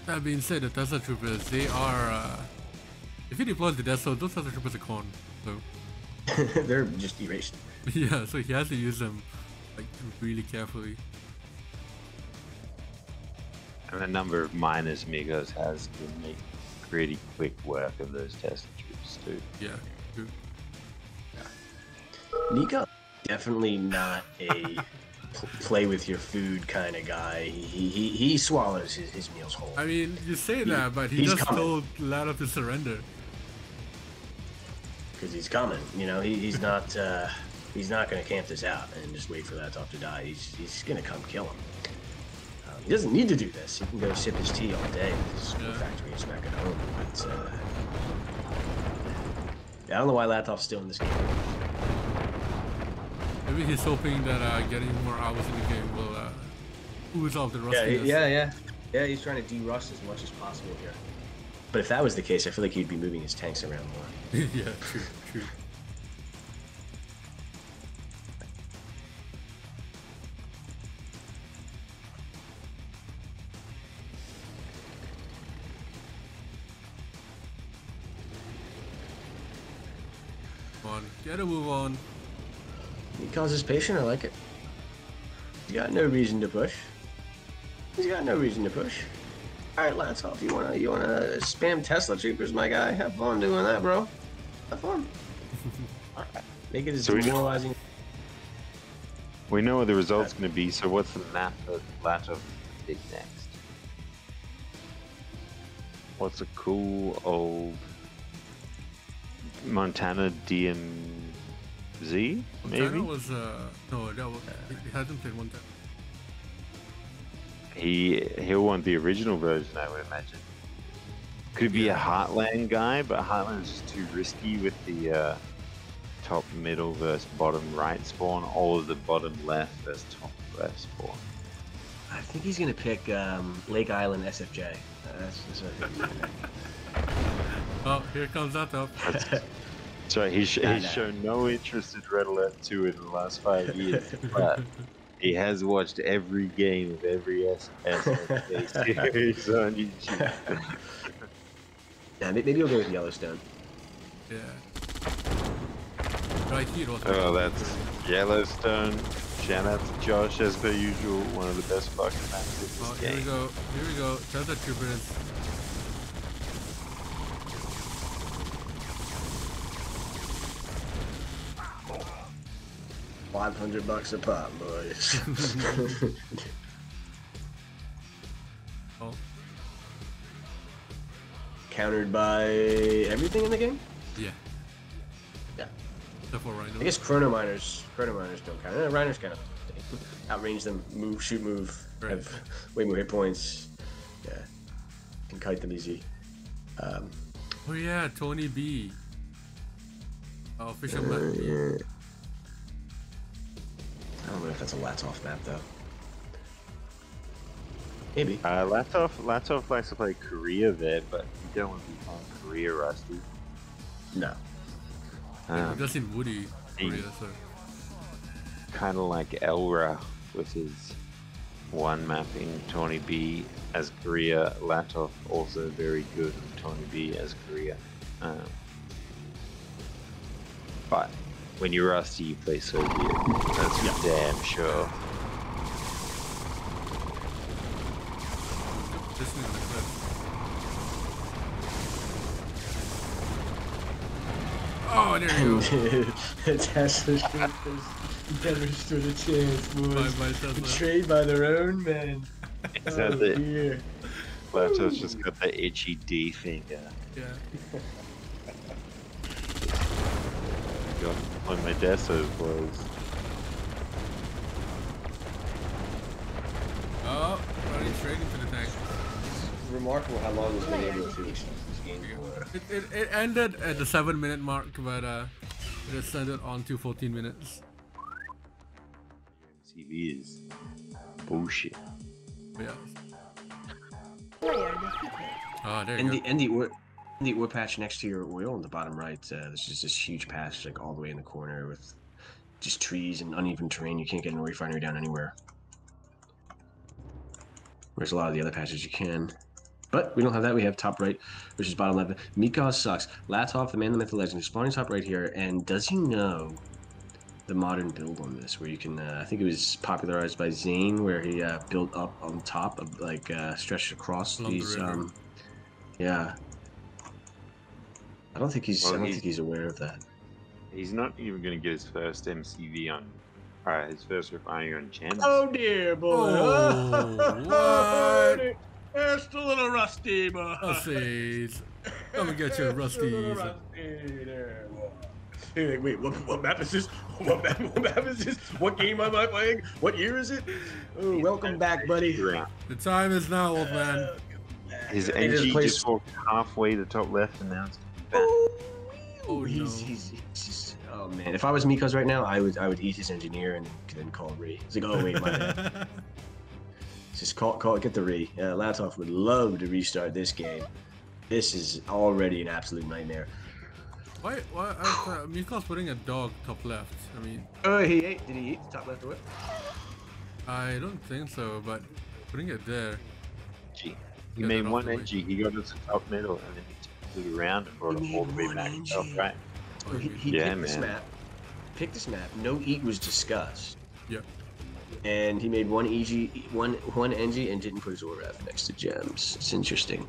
that being said, the Tesla Troopers, they are if he deploys the Deso, those Tesla Troopers are gone. So they're just erased. yeah, so he has to use them like really carefully. And the number of miners Mikoz has can make pretty quick work of those Tesla troops too. Yeah, true. Mikoz definitely not a play with your food kind of guy. He swallows his meals whole. I mean, you say that, but he just told Latof to surrender. Because he's coming, you know. He's not going to camp this out and just wait for Latof to die. He's going to come kill him. He doesn't need to do this. He can go sip his tea all day with his factory and smack at home. But I don't know why Latof's still in this game. Maybe he's hoping that getting more hours in the game will ooze off the rustiness. Yeah, he's trying to de-rust as much as possible here. But if that was the case, I feel like he'd be moving his tanks around more. Yeah, true. Come on, get a move on. Mikoz is patient, I like it. He's got no reason to push. Alright, Latof, you wanna spam Tesla Troopers, my guy? Have fun doing that, bro. Have fun. Alright. Make it as demoralizing. We know what the result's going to be, so what's the map that Latof did next? What's a cool old Montana DMZ, maybe? Montana was, no, that was, he hasn't played one time. He'll want the original version, I would imagine. Could be a Heartland guy, but Heartland is just too risky with the top middle versus bottom right spawn, all of the bottom left versus top left spawn. I think he's gonna pick Lake Island SFJ. That's what I think he's gonna pick. Oh, here comes Latof. That's right, he's shown no interest in Red Alert 2 in the last 5 years, but he has watched every game of every SFJ series on YouTube. Yeah, maybe he'll go with Yellowstone. Yeah. Right here was Oh, that's Yellowstone. Shout out to Josh, as per usual, one of the best fucking maps in this game. Here we go. Tesla Troopers. $500 a pop, boys. Oh. Countered by everything in the game? Yeah. Yeah. Except for Rhino. I guess Chrono Miners don't count. Rhinos kind of outrange them, shoot, move, Right. have way more hit points. Yeah. Can kite them easy. Oh yeah, Tony B. Official map. Yeah. I don't know if that's a Latof map though. Maybe. Latof likes to play Korea there, but you don't want to be playing Korea, Rusty. No. It does seem woody Korea, so. Kind of like Elra with his one map in Tawny B as Korea. Latof also very good in Tawny B as Korea. But when you're Rusty, you play Soviet. That's for damn sure. This is the clip. Oh, there you go. Tesla never stood a chance, boys. Bye, Tesla. Betrayed by their own men. Is that the Dear. Latof's just got the itchy D finger. Yeah. God, when my Deso was. Oh, running straight into the tank. It's remarkable how long he's been able to this game for. It ended at the 7-minute mark, but it extended on to 14 minutes. TV is bullshit. But yeah. Player defeated. Ah, there you go. In the ore patch next to your oil on the bottom right, there's just this huge patch like all the way in the corner with just trees and uneven terrain. You can't get a refinery down anywhere. Whereas a lot of the other patches you can. But we don't have that. We have top right, which is bottom left. Mikoz sucks. Latof, the man, the myth, the legend, is spawning top right here. And does he know the modern build on this, where you can, I think it was popularized by Zane, where he built up on top of, like, stretched across these, yeah. I don't think he's, think he's aware of that. He's not even going to get his first MCV on, his first refinery on chance. Oh dear, boy. Oh, what? Just a little rusty, boy. Rusty's. Come and get your Rusties. Wait, what map is this? What map is this? What game am I playing? What year is it? Oh, welcome back, buddy. The time is now, old man. His NG just walked halfway to top left and now it's back. Oh, he's just, oh man. If I was Mikoz right now, I would eat his engineer and then call Ree. It's like, oh wait, my bad. Just get the Ree. Latof would love to restart this game. This is already an absolute nightmare. Why Mikoz putting a dog top left? I mean... Did he eat the top left or what? I don't think so, but putting it there... He made one NG, he got to the top middle, and then he took it around and brought it all the way back to top right. So he picked this map, no eat was discussed. Yep. And he made one NG and didn't put his ORF next to gems. It's interesting.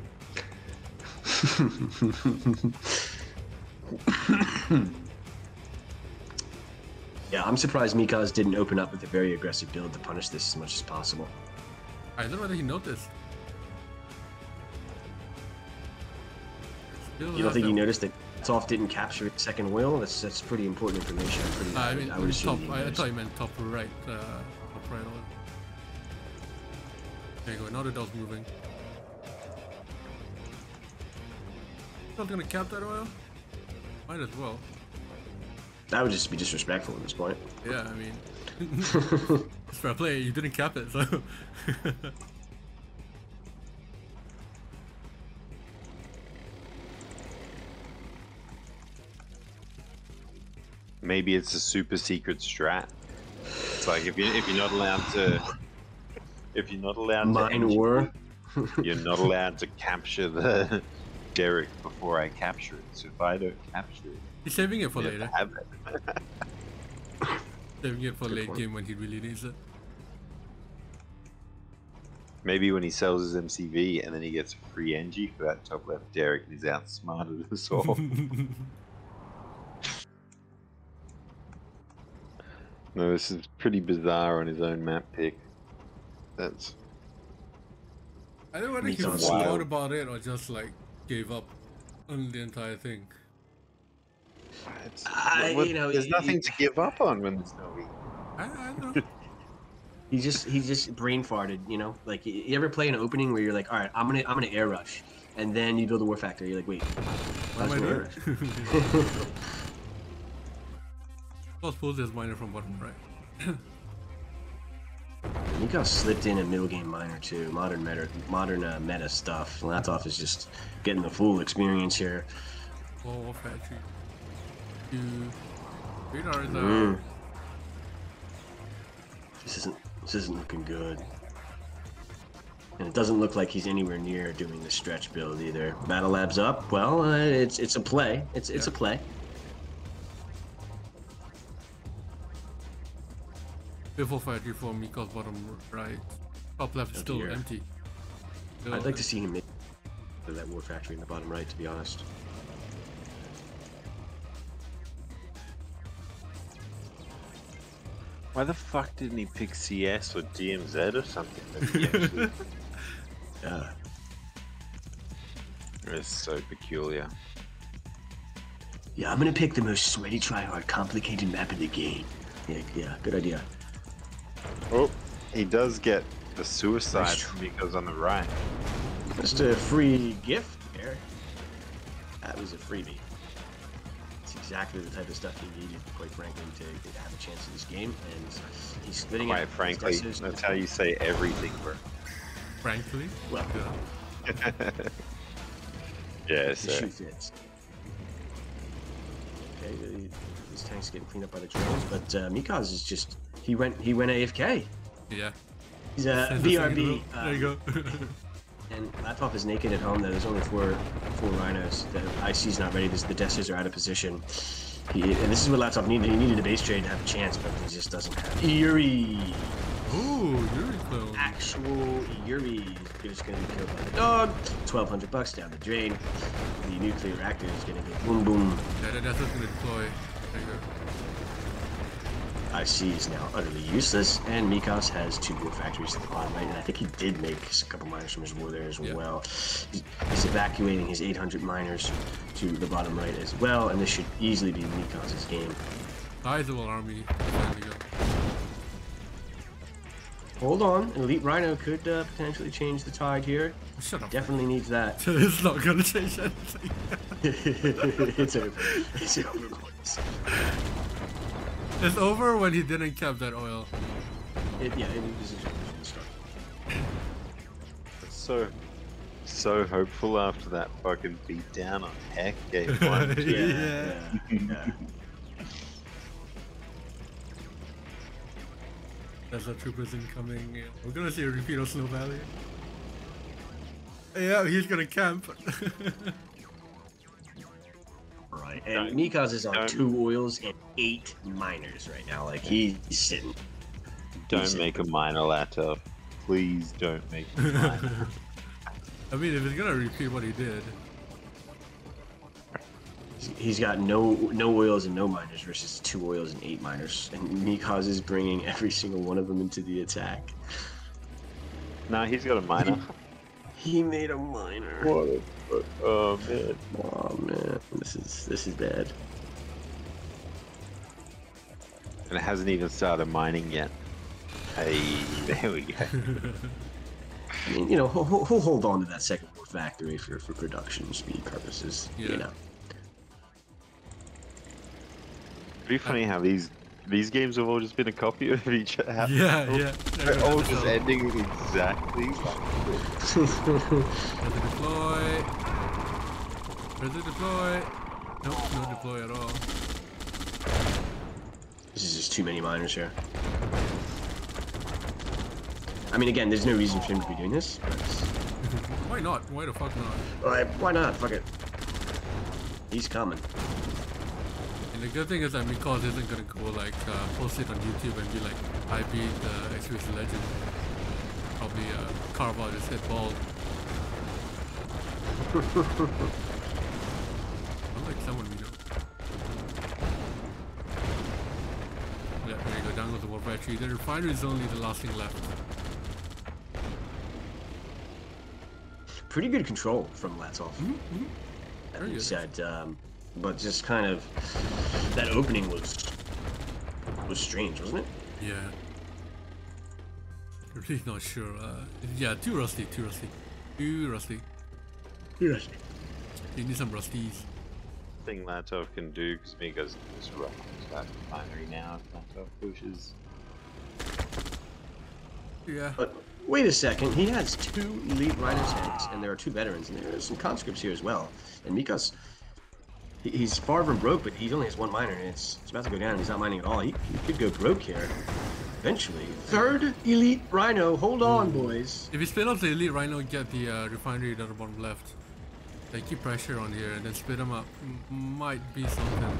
Yeah, I'm surprised Mikoz didn't open up with a very aggressive build to punish this as much as possible. I don't know whether he noticed. You don't think he noticed that Latof didn't capture its second wheel? That's pretty important information. I would assume I thought he meant top right. Top right. There you go. Now the dog's moving. Not gonna cap that oil? Might as well. That would just be disrespectful at this point. Yeah, I mean, it's fair play. You didn't cap it, so. Maybe it's a super secret strat. It's like if you're not allowed to you're not allowed to capture the Derek before I capture it. So if I don't capture it, he's saving it for later. Have it. Saving it for late game when he really needs it. Maybe when he sells his MCV and then he gets a free NG for that top left Derek and he's outsmarted us all. No, this is pretty bizarre on his own map pick. That's... I don't know whether he thought about it or just like gave up on the entire thing. There's nothing to give up on when there's no week. I don't know. He just brain farted, you know? Like, you ever play an opening where you're like, all right, I'm gonna air rush, and then you build a war factor. You're like, wait, what am I doing? I'll suppose there's miner from bottom right. Mikoz slipped in a middle game miner too. Modern meta stuff. Latof is just getting the full experience here. Oh, factory. Radar is This isn't looking good. And it doesn't look like he's anywhere near doing the stretch build either. Battle Lab's up. Well, it's a play. It's a play. Before factory for Mikoz bottom right. Top left is still empty. I'd like to see him make that war factory in the bottom right, to be honest. Why the fuck didn't he pick CS or DMZ or something? That he actually... Yeah. It's so peculiar. Yeah, I'm gonna pick the most sweaty, try-hard, complicated map in the game. Yeah, good idea. Oh, he does get the suicide because on the right. Just a free gift there. That was a freebie. It's exactly the type of stuff he needed, quite frankly, to have a chance in this game. And he's splitting Quite out. frankly, that's how you say everything, bro. Frankly? Well, Yes. the shoe fits. Okay, his tank's getting cleaned up by the drones, but Mikoz is just he went AFK. Yeah. He's a BRB. There you go. And Latof is naked at home. Though there's only four rhinos. The IC's not ready. The Desos are out of position. And this is what Latof needed. He needed a base trade to have a chance, but he just doesn't have Yuri. Ooh, Yuri clone. Actual Yuri is going to be killed by the dog. $1,200 down the drain. The nuclear reactor is going to get boom boom. Yeah, that's what's going to deploy. There you go. IC is now utterly useless, and Mikoz has 2 war factories at the bottom right, and I think he did make a couple miners from his war there as well. He's evacuating his 800 miners to the bottom right as well, and this should easily be Mikoz's game. Sizable army. There you go. Hold on, Elite Rhino could potentially change the tide here. Shut up. Definitely needs that. It's not going to change anything. It's over. It's over, boys. It's over when he didn't cap that oil. It was a joke from the start. So hopeful after that fucking beatdown on Heck game 1. Yeah. There's a troopers incoming. We're gonna see a repeat of Snow Valley. Yeah, he's gonna camp. Right, and Mikoz is on 2 oils and 8 miners right now. Like, he's sitting. Don't make a miner, Latof. Please don't make a miner. I mean, if he's gonna repeat what he did. He's got no oils and no miners versus 2 oils and 8 miners. And Mikoz is bringing every single one of them into the attack. Nah, he's got a miner. He made a miner. What a fuck. Oh, man. Oh, man. This is bad. And it hasn't even started mining yet. Hey, there we go. I mean, you know, he'll hold on to that second war factory for production speed purposes. Yeah. You know. Pretty funny how these games have all just been a copy of each other. Yeah. They're all just ending exactly like There's a deploy. There's a deploy. Nope, no deploy at all. This is just too many miners here. I mean, again, there's no reason for him to be doing this. But... Why not? Why the fuck not? Why not? Fuck it. He's coming. And the good thing is that Mikoz isn't gonna go like post it on YouTube and be like, I beat the XWIS legend. Probably carve out his head bald. Unlike someone we know. Yeah, there you go, down goes the war battery. The refinery is only the last thing left. Pretty good control from Latof. That Very being good. said, but just kind of that opening was strange, wasn't it? Yeah. Really not sure. Yeah, too rusty. Yes. You need some rusties. thing Latof can do, because Mikoz is right. That refinery now if Latof pushes. Yeah. But wait a second, he has 2 elite Rhino tanks, and there are 2 veterans, and there's some conscripts here as well. And Mikoz, he's far from broke, but he only has 1 miner, and it's about to go down, and he's not mining at all. He could go broke here. Eventually. 3rd elite Rhino. Hold on, boys. If you split up the elite Rhino and get the refinery at the bottom left, they keep pressure on here and then split them up. Might be something.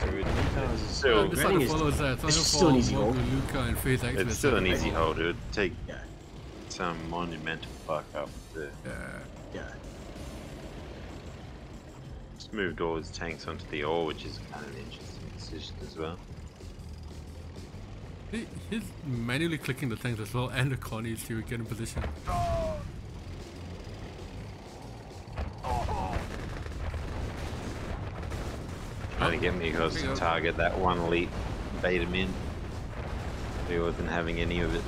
Dude, It's not gonna follow that. It's it's not still an easy gonna hold. follow Luca and Phase X. it's still an easy hold. It would take Yeah. some monumental fuck up to Yeah. just moved all his tanks onto the ore, which is kind of an interesting decision as well. He's manually clicking the tanks as well and the Connies to get in position. Trying to get Mikoz to target that 1 elite, bait him in. He wasn't having any of it.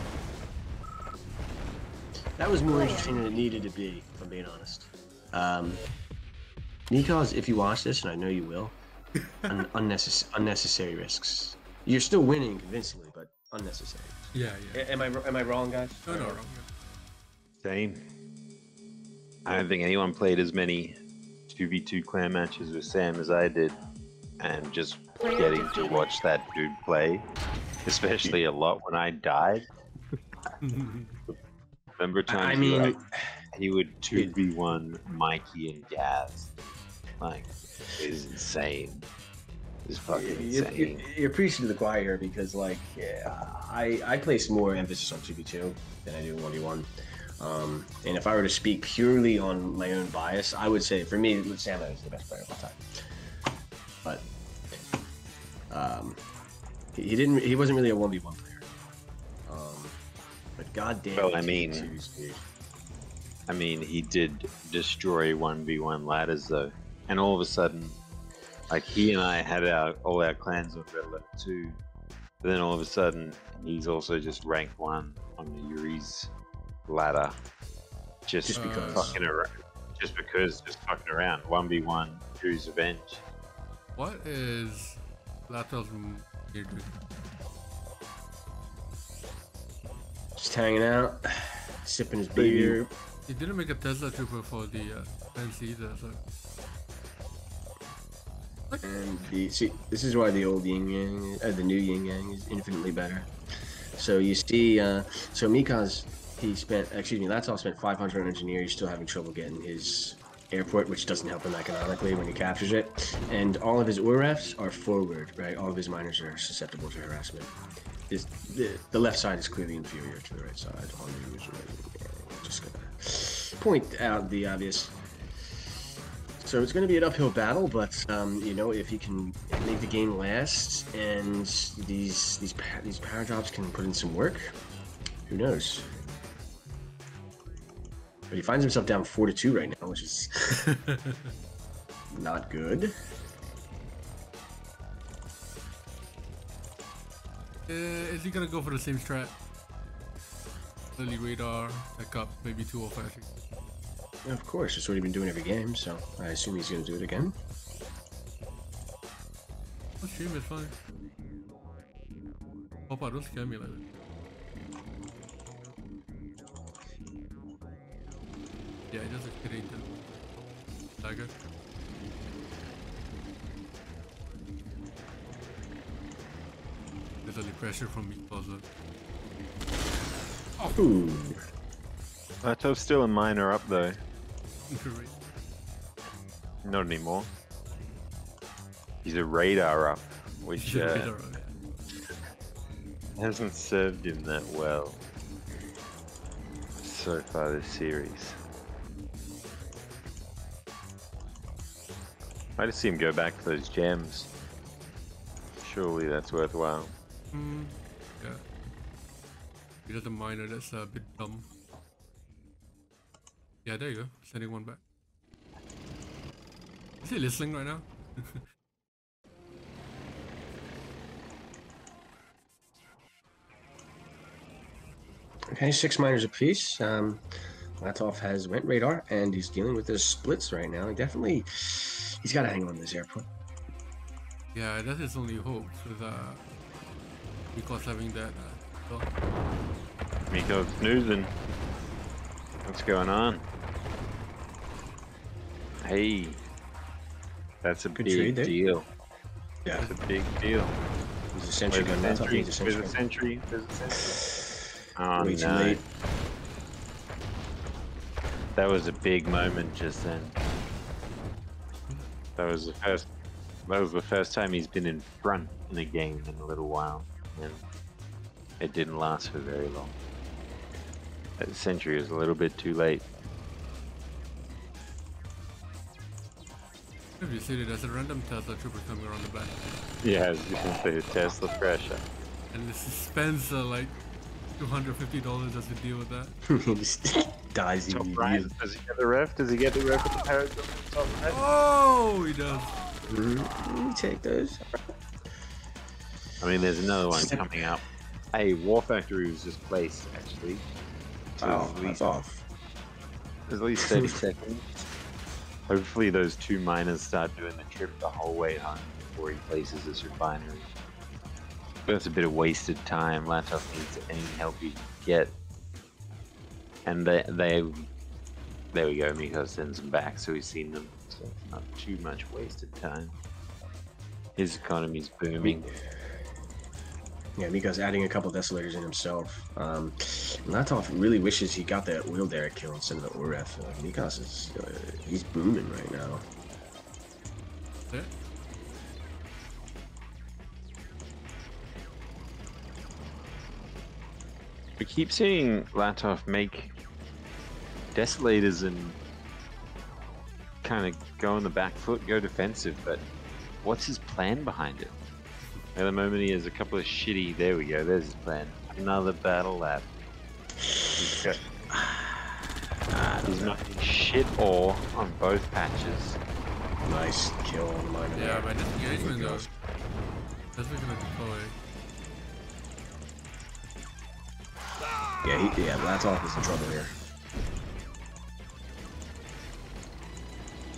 That was more interesting than it needed to be, if I'm being honest. Mikoz, if you watch this, and I know you will, unnecessary risks. You're still winning convincingly, but unnecessary. Yeah. Am I wrong, guys? No, wrong. Same. I don't think anyone played as many 2v2 clan matches with Sam as I did. And just getting to watch that dude play, especially a lot when I died. Remember times he would 2v1 Mikey and Gaz. Like, it's insane. It's fucking insane. You're preaching to the choir here because, like, I place more emphasis on 2v2 than I do 1v1. And if I were to speak purely on my own bias, I would say, for me, Sam is the best player of all time. But he wasn't really a 1v1 player. But goddamn. Well, I mean, he did destroy 1v1 ladders though, and all of a sudden, like he and I had all our clans on red level 2, but then all of a sudden he's also just rank 1 on the Yuri's ladder, just because fucking around. Just fucking around. 1v1 Yuri's Revenge. What is Latof here doing? Just hanging out, sipping his beer. He didn't make a Tesla trooper for the fence either, so. And see, this is why the old yin yang, the new yin yang is infinitely better. So you see, so Mikoz, Latof spent 500 on engineer. He's still having trouble getting his airport, which doesn't help him economically when he captures it. And all of his ORFs are forward, right? All of his miners are susceptible to harassment. The left side is clearly inferior to the right side. Just gonna point out the obvious. So it's going to be an uphill battle, but you know, if he can make the game last and these power drops can put in some work, who knows? But he finds himself down 4-2 right now, which is not good. Is he gonna go for the same strat? Early radar, back up, maybe 2 or 5. Of course, that's what he's been doing every game, so I assume he's going to do it again. Oh, stream is fine. Papa, don't scare me like that. Yeah, he does a great dagger. There's only pressure from Mikoz. Ooh. Latof's still a miner up though. Great. Not anymore. He's a radar up, which hasn't served him that well so far this series. I just see him go back to those gems. Surely that's worthwhile. Yeah. He does a miner that's a bit dumb. Yeah, there you go. Sending one back. Is he listening right now? Okay, 6 miners apiece. Latof has went radar, and he's dealing with his splits right now. He's got to hang on to this airport. Yeah, that's his only hope with Mikoz having that So, Miko's snoozing. What's going on? Hey, that's a Good big trade there. deal. Yeah. That's a big deal. There's a sentry Where's gun. the That's sentry? a There's sentry a gun. sentry. There's a sentry. Oh Way too no. late. That was a big moment just then. That was the first time he's been in front in a game in a little while, and it didn't last for very long. That sentry was a little bit too late. have you seen it as a random Tesla trooper coming around the back? Yeah, I was gonna say Tesla pressure. And the suspense like $250 as we deal with that. He just dies Top immediately. right. Does he get the ref? Does he get the ref with the paragon on the top right? Oh, he does. You take those. I mean, there's another one coming up. Hey, War Factory was just placed, actually. So Oh, that's off. there's at least 30 seconds. Hopefully those two miners start doing the trip the whole way home before he places this refinery. But that's a bit of wasted time. Latof needs any help he can get. And there we go, Mikoz sends them back, so he's seen them. So it's not too much wasted time. His economy's booming. Yeah, Miko's adding a couple desolators in himself. Latof really wishes he got that oil derrick kill instead of the ORF. Mikoz is he's booming right now. Yeah. We keep seeing Latof make desolators and kind of go on the back foot, go defensive, but what's his plan behind it? At the moment he has a couple of shitty, there we go, there's his plan. Another battle lab. He's knocking shit ore on both patches. Nice kill on the miner. Yeah, there. by disengagement though. That's not gonna deploy. Yeah, Latof is in trouble here.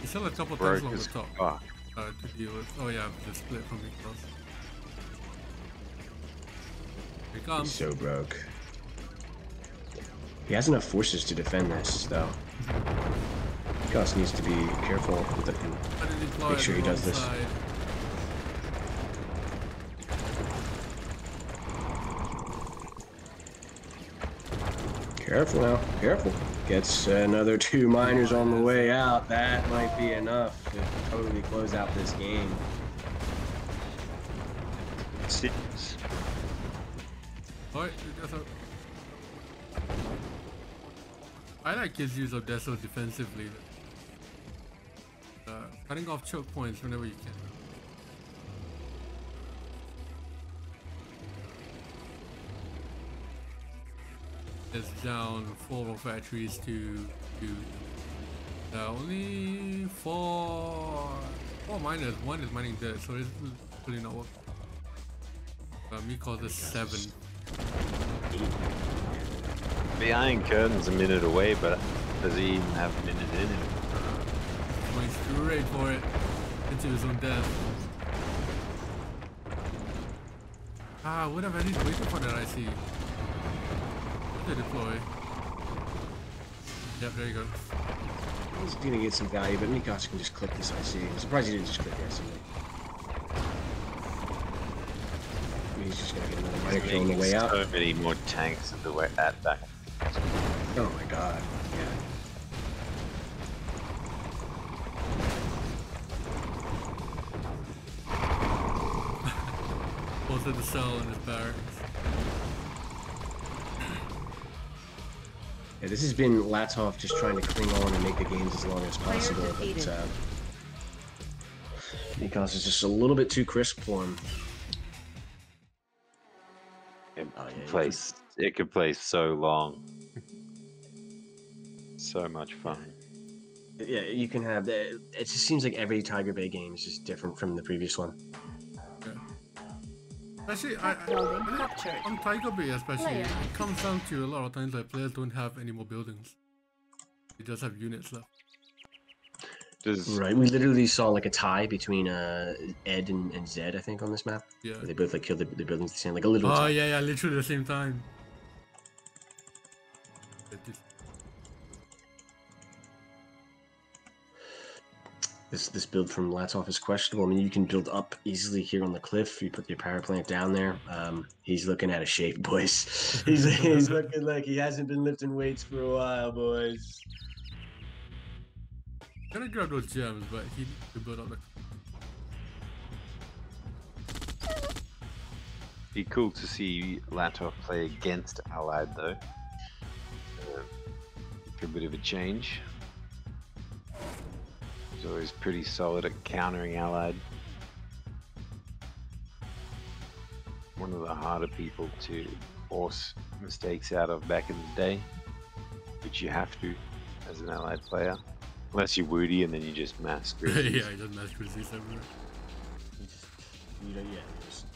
He's still a couple Broke times on the as top fuck. to deal with. Oh yeah, the split from Mikoz. Here he He's comes. so broke. He has enough forces to defend this, though. Mikoz needs to be careful with it and Trying to deploy make sure he the wrong does this. side. Careful now, careful. Gets another 2 miners on the way out. That might be enough to totally close out this game. Six. Alright, Deso. I like his use of Deso defensively. Cutting off choke points whenever you can. It's down 4 factories to only 4 miners. 1 is mining dead, so it's really not working. Mikoz is 7. The Iron Curtain's a minute away, but does he even have a minute in him? Going straight for it into his own death. Whatever, he's waiting for that IC. To deploy. Yep, there you go. He's gonna get some value, but Mikoz can just click this IC. I'm surprised he didn't just click the IC. He's just gonna get another miner kill on the way out. So many more tanks at the way at back. Oh my god. Yeah. Both of the cell in his barracks. Yeah, this has been Latof just trying to cling on and make the games as long as possible, but Mikoz is just a little bit too crisp for him. It could play so long. So much fun. Yeah, you can have that. It just seems like every Tiger Bay game is just different from the previous one. Actually, Building captured. on Tiger Bay especially, Player it comes down to a lot of times that players don't have any more buildings. They just have units left. Does Right, we literally saw like a tie between Ed and Zed, I think, on this map. Yeah. Where they both like killed the buildings at the same, like a little Oh tie. yeah, literally the same time. This build from Latof is questionable. I mean, you can build up easily here on the cliff. You put your power plant down there. He's looking out of shape, boys. He's looking like he hasn't been lifting weights for a while, boys. Gonna grab those gems, but he needs to build up the. be cool to see Latof play against Allied though. For a bit of a change. He's always pretty solid at countering Allied. One of the harder people to force mistakes out of back in the day, which you have to as an Allied player. Unless you're Woody and then you just mass grizzlies. Yeah, he does mass grizzlies everywhere. You know, yeah. Just...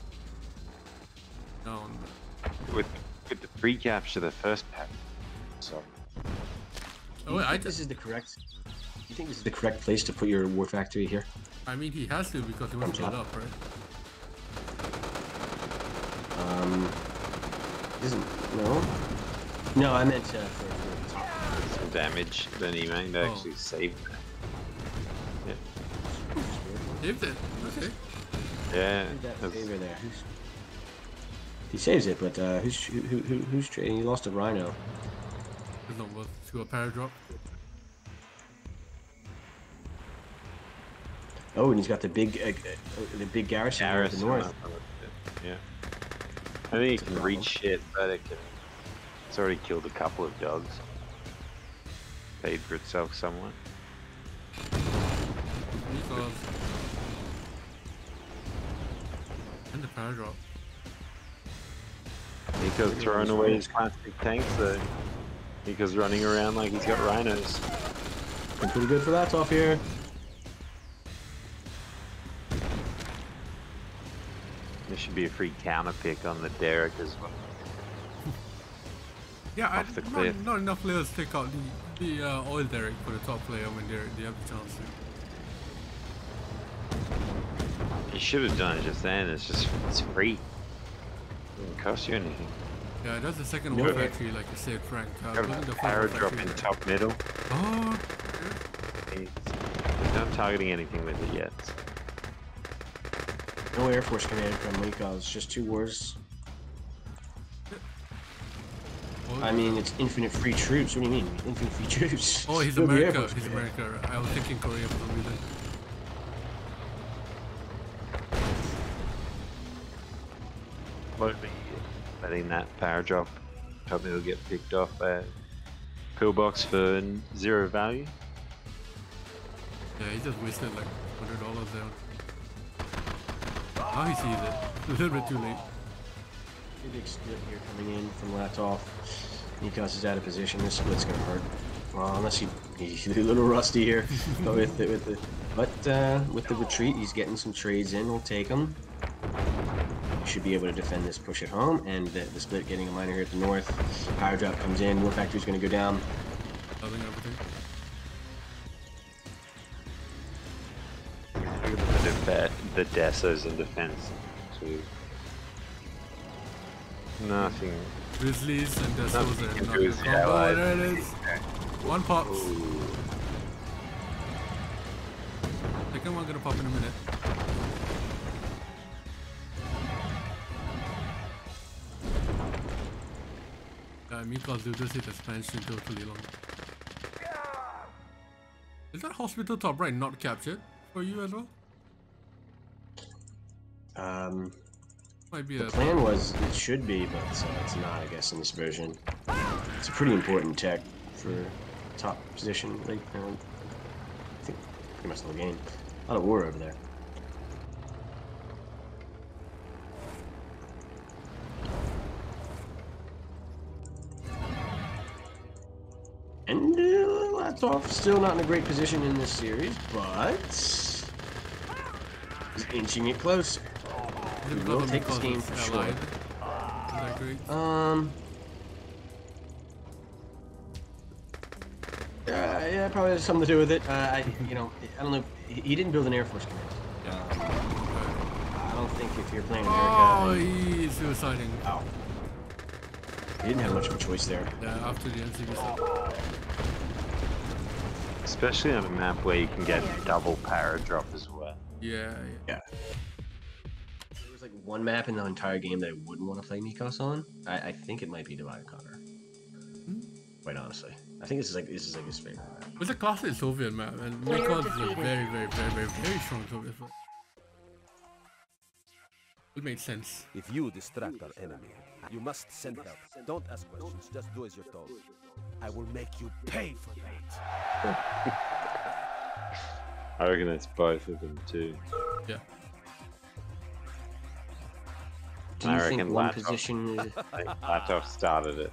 Down. With the pre-capture the first pack. So Oh wait, I this just. is the correct. You think this is the correct place to put your war factory here? I mean, he has to because he wants to build up, right? Isn't no? No, I meant for the top. some damage, then he might actually save that. Yeah. Saved it. Okay. Yeah. That that's- favor there. He saves it, but who's trading? He lost a rhino. It's not worth to a paradrop. Oh, and he's got the big garrison here at the north. Yeah. I think it can reach shit, but it's already killed a couple of dogs. Paid for itself somewhat. Mikoz. And the paradrop. Miko's throwing away his plastic tanks though. Miko's running around like he's got rhinos. Been pretty good for that off here. There should be a free counter pick on the Derek as well. Yeah, Off the cliff. not enough players take out the oil derrick for the top player when they have the chance to. You should have done it just then. It's free. It doesn't cost you anything. Yeah, that's the second Yeah. war factory, like you said, Frank. Got Building a the first power war drop factory. in top middle. Oh, He's not targeting anything with it yet. No Air Force command from Mikoz. Just 2 wars. oh, I mean, it's infinite free troops. What do you mean? Infinite free troops. oh, he's Build the Air America. Force He's command. America. I was thinking Korea for some reason. Slowly letting that power drop top middle get picked off by a pillbox for 0 value. Yeah, he just wasted like $100 there. Now he sees it. A little bit too late. Big split here coming in from Latof. Mikoz is out of position. This split's gonna hurt. Well, unless he's a little rusty here with the retreat, he's getting some trades in. We'll take them. He should be able to defend this push at home, and the split getting a miner here at the north. Power drop comes in. War factory's gonna go down. Doesn't everything. The Desos in defense. Too. Nothing. Grizzlies and Desos Nothing are can not do good with the combo. Allies. There it is. One pops. Second one gonna pop in a minute. Mikoz do this hit expansion totally long. Is that hospital top right not captured for you as well? Might be The a plan was it should be, but it's not, I guess, in this version. It's a pretty important tech for top position. Like, I think pretty much the whole game. A lot of war over there. And Latof still not in a great position in this series, but he's inching it closer. Is it will because take this Mikoz game is for sure. allied? Is that great? Yeah, Yeah, probably has something to do with it. I don't know. He didn't build an Air Force command. I don't think if you're playing America. Oh, he's suiciding. Oh. He didn't have much of a choice there. Yeah, after the NCB stuff. Especially on a map where you can get double para drop as well. Yeah. There was like one map in the entire game that I wouldn't want to play Mikoz on. I think it might be Divide Conquer. Quite honestly, I think this is like his favorite map. It's a classic Soviet map, and Mikoz is a very, very, very, very, very strong Soviet player. It made sense. If you distract our enemy, you must send help. Don't ask questions, just do as you're told. I will make you pay for that. I reckon it's both of them too. Yeah. Do you I think reckon one Latof- position? Latof started it.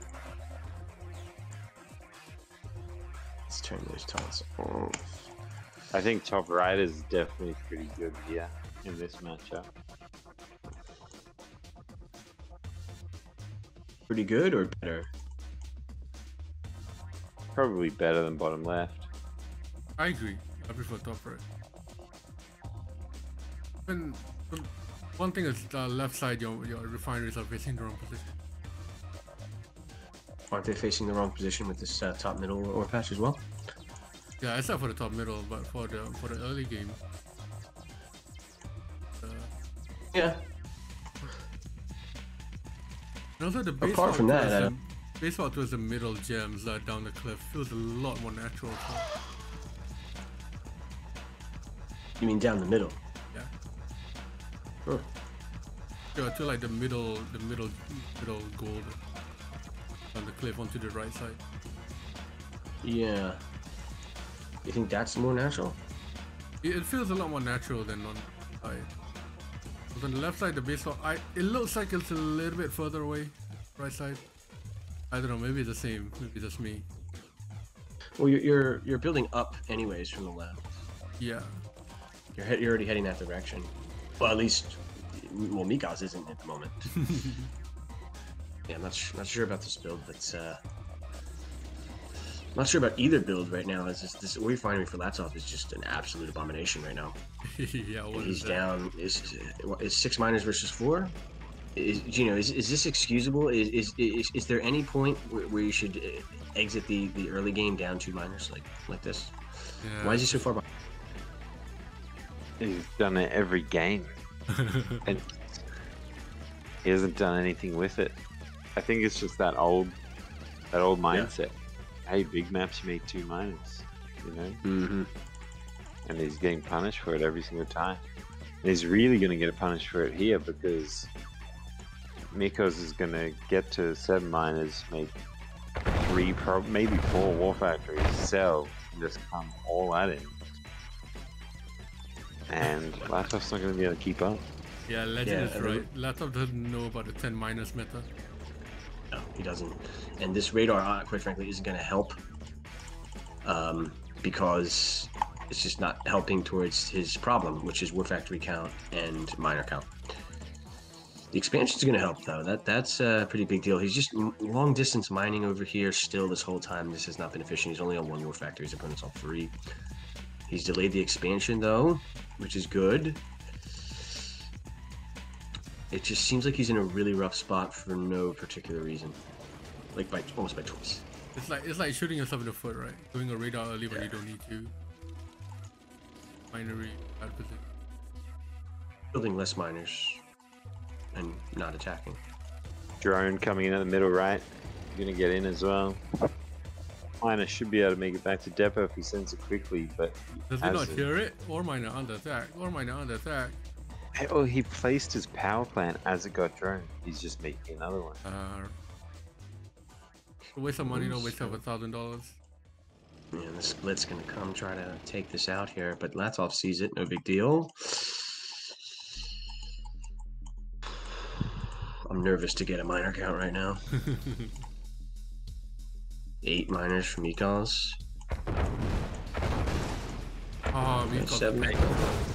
Let's turn those taunts off. I think top right is definitely pretty good here in this matchup. Pretty good or better? Probably better than bottom left. I agree. I prefer top right. And one thing is left side, your refineries are facing the wrong position. Aren't they facing the wrong position with this top middle or patch as well? Yeah, except for the top middle, but for the early game. Yeah. And also the base Apart from that, baseball towards the middle gems down the cliff feels a lot more natural. So. You mean down the middle? Yeah. Huh. Yeah, to like the middle gold on the cliff onto the right side. Yeah. You think that's more natural? It feels a lot more natural than on the side. But on the left side, the baseball, it looks like it's a little bit further away. Right side. I don't know. Maybe it's the same. Maybe just me. Well, you're building up anyways from the left. Yeah. You're already heading that direction. Well, at least, Mikoz isn't at the moment. Yeah, I'm not sure about this build, but I'm not sure about either build right now. It's just this refinery for Latof is just an absolute abomination right now. Yeah. What He's is that? down. Is 6 miners versus 4? Gino, is this excusable? Is there any point where you should exit the early game down 2 miners like this? Yeah. Why is he so far behind? He's done it every game. And he hasn't done anything with it. I think it's just that old mindset. Hey, big maps, you make 2 miners, you know? Mm-hmm. And he's getting punished for it every single time. And he's really going to get punished for it here because Mikoz is going to get to 7 miners, make 3, maybe 4 war factories, sell, and just come all at him. And Latof's not going to be able to keep up. Yeah, Legend is right. Latof doesn't know about the 10 minus meta. No, he doesn't. And this radar, quite frankly, isn't going to help because it's just not helping towards his problem, which is war factory count and miner count. The expansion's going to help, though. That's a pretty big deal. He's just long distance mining over here still this whole time. This has not been efficient. He's only on 1 war factory. His opponent's on 3. He's delayed the expansion, though, which is good. It just seems like he's in a really rough spot for no particular reason. Like almost by choice. It's like shooting yourself in the foot, right? Doing a radar early when you don't need to. Minery, bad position. Building less miners and not attacking. Drone coming in at the middle right. Going to get in as well. Miner should be able to make it back to depot if he sends it quickly, but does he not hear it? Or miner under attack. Or miner under attack. Oh, he placed his power plant as it got drone. He's just making another one. Waste of money, no waste of $1,000. Yeah, this Blitz gonna come try to take this out here, but Latof sees it, no big deal. I'm nervous to get a miner count right now. 8 miners from Mikoz. Oh, we got 7.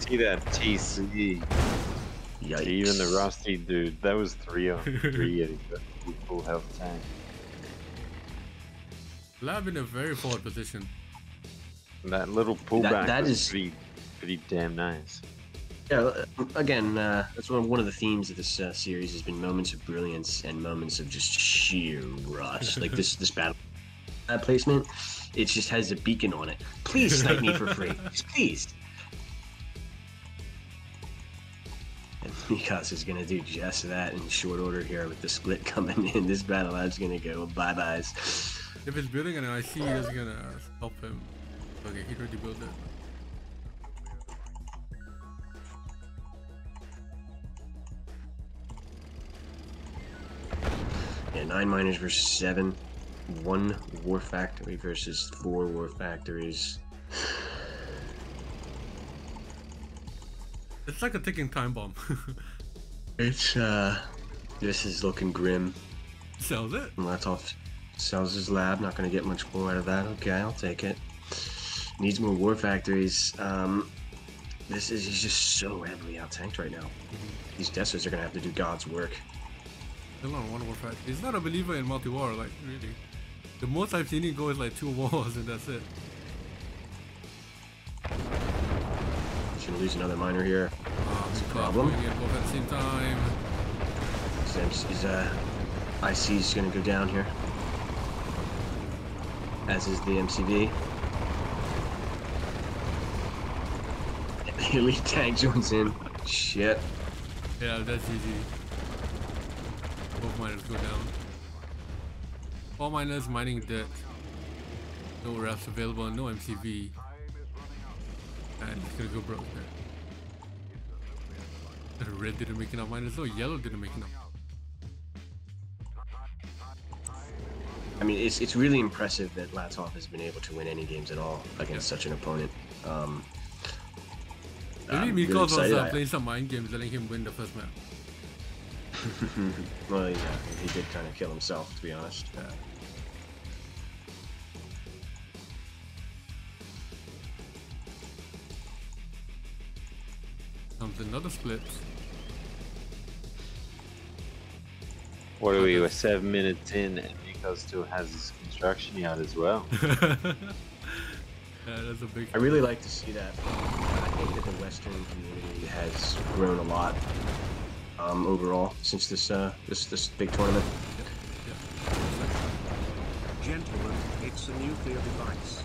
See that TC? Yikes. Even the rusty dude, that was 3 on 3 and he's got full health tank. Lab in a very forward position. That little pullback that was is- pretty damn nice. Yeah, again, that's one of the themes of this series has been moments of brilliance and moments of just sheer rust. Like this battle placement, it just has a beacon on it. Please snipe me for free, just please. And Mikoz is gonna do just that in short order here with the split coming in. This battle lab's gonna go bye byes. If it's building an IC, it's gonna stop him. Okay, he already built it. Yeah, 9 miners versus 7. 1 war factory versus 4 war factories. It's like a ticking time bomb. It's this is looking grim. Sells it. Latof sells his lab, not gonna get much more out of that. Okay, I'll take it. Needs more war factories. He's just so heavily out tanked right now. These Desos are gonna have to do God's work. Still on 1 war fight. He's not a believer in multi-war, like really. The most I've seen him go is like 2 wars and that's it. He's gonna lose another miner here. It's a problem. Both at the same time. His IC's gonna go down here. As is the MCV. The elite tank joins in. Shit. Yeah, that's easy. Both miners go down. All miners mining dead. No refs available, no MCV. And it's gonna go broke there. Red didn't make enough miners, no yellow didn't make enough. I mean, it's really impressive that Latof has been able to win any games at all against such an opponent. Maybe I'm Mikoz really was playing some mind games, letting him win the first map. Well, yeah, he did kind of kill himself, to be honest. Yeah. Comes another split. What are we? We're 7 minutes in, and Mikoz still has his construction yard as well. Yeah, that's a big. I really like to see that. I think that the Western community has grown a lot overall since this this big tournament. Gentlemen, it's a nuclear device.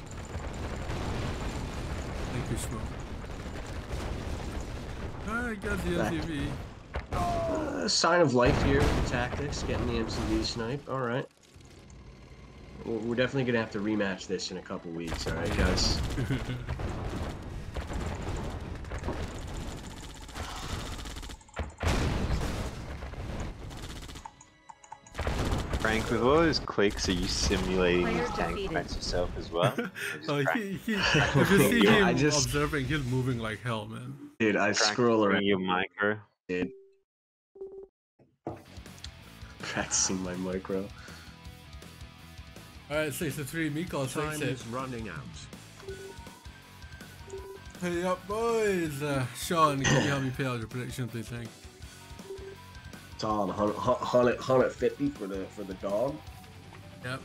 Thank you, Smoke. I got the Back. MTV. Sign of life here with the tactics, getting the MCV snipe. All right. We're definitely gonna have to rematch this in a couple weeks. All right, guys. Frank, with all those clicks, are you simulating Player these tank defeated. fights yourself as well? Or just Oh, practicing if you see him I just- observing, he's moving like hell, man. Dude, I scroll around. your micro? Dude. Practicing my micro. Alright, 6-3, Mikoz Time takes it. is running out. Hey up, boys! Sean, can you help me pay out your prediction, please, Hank? It's all 150 for the dog. Yep.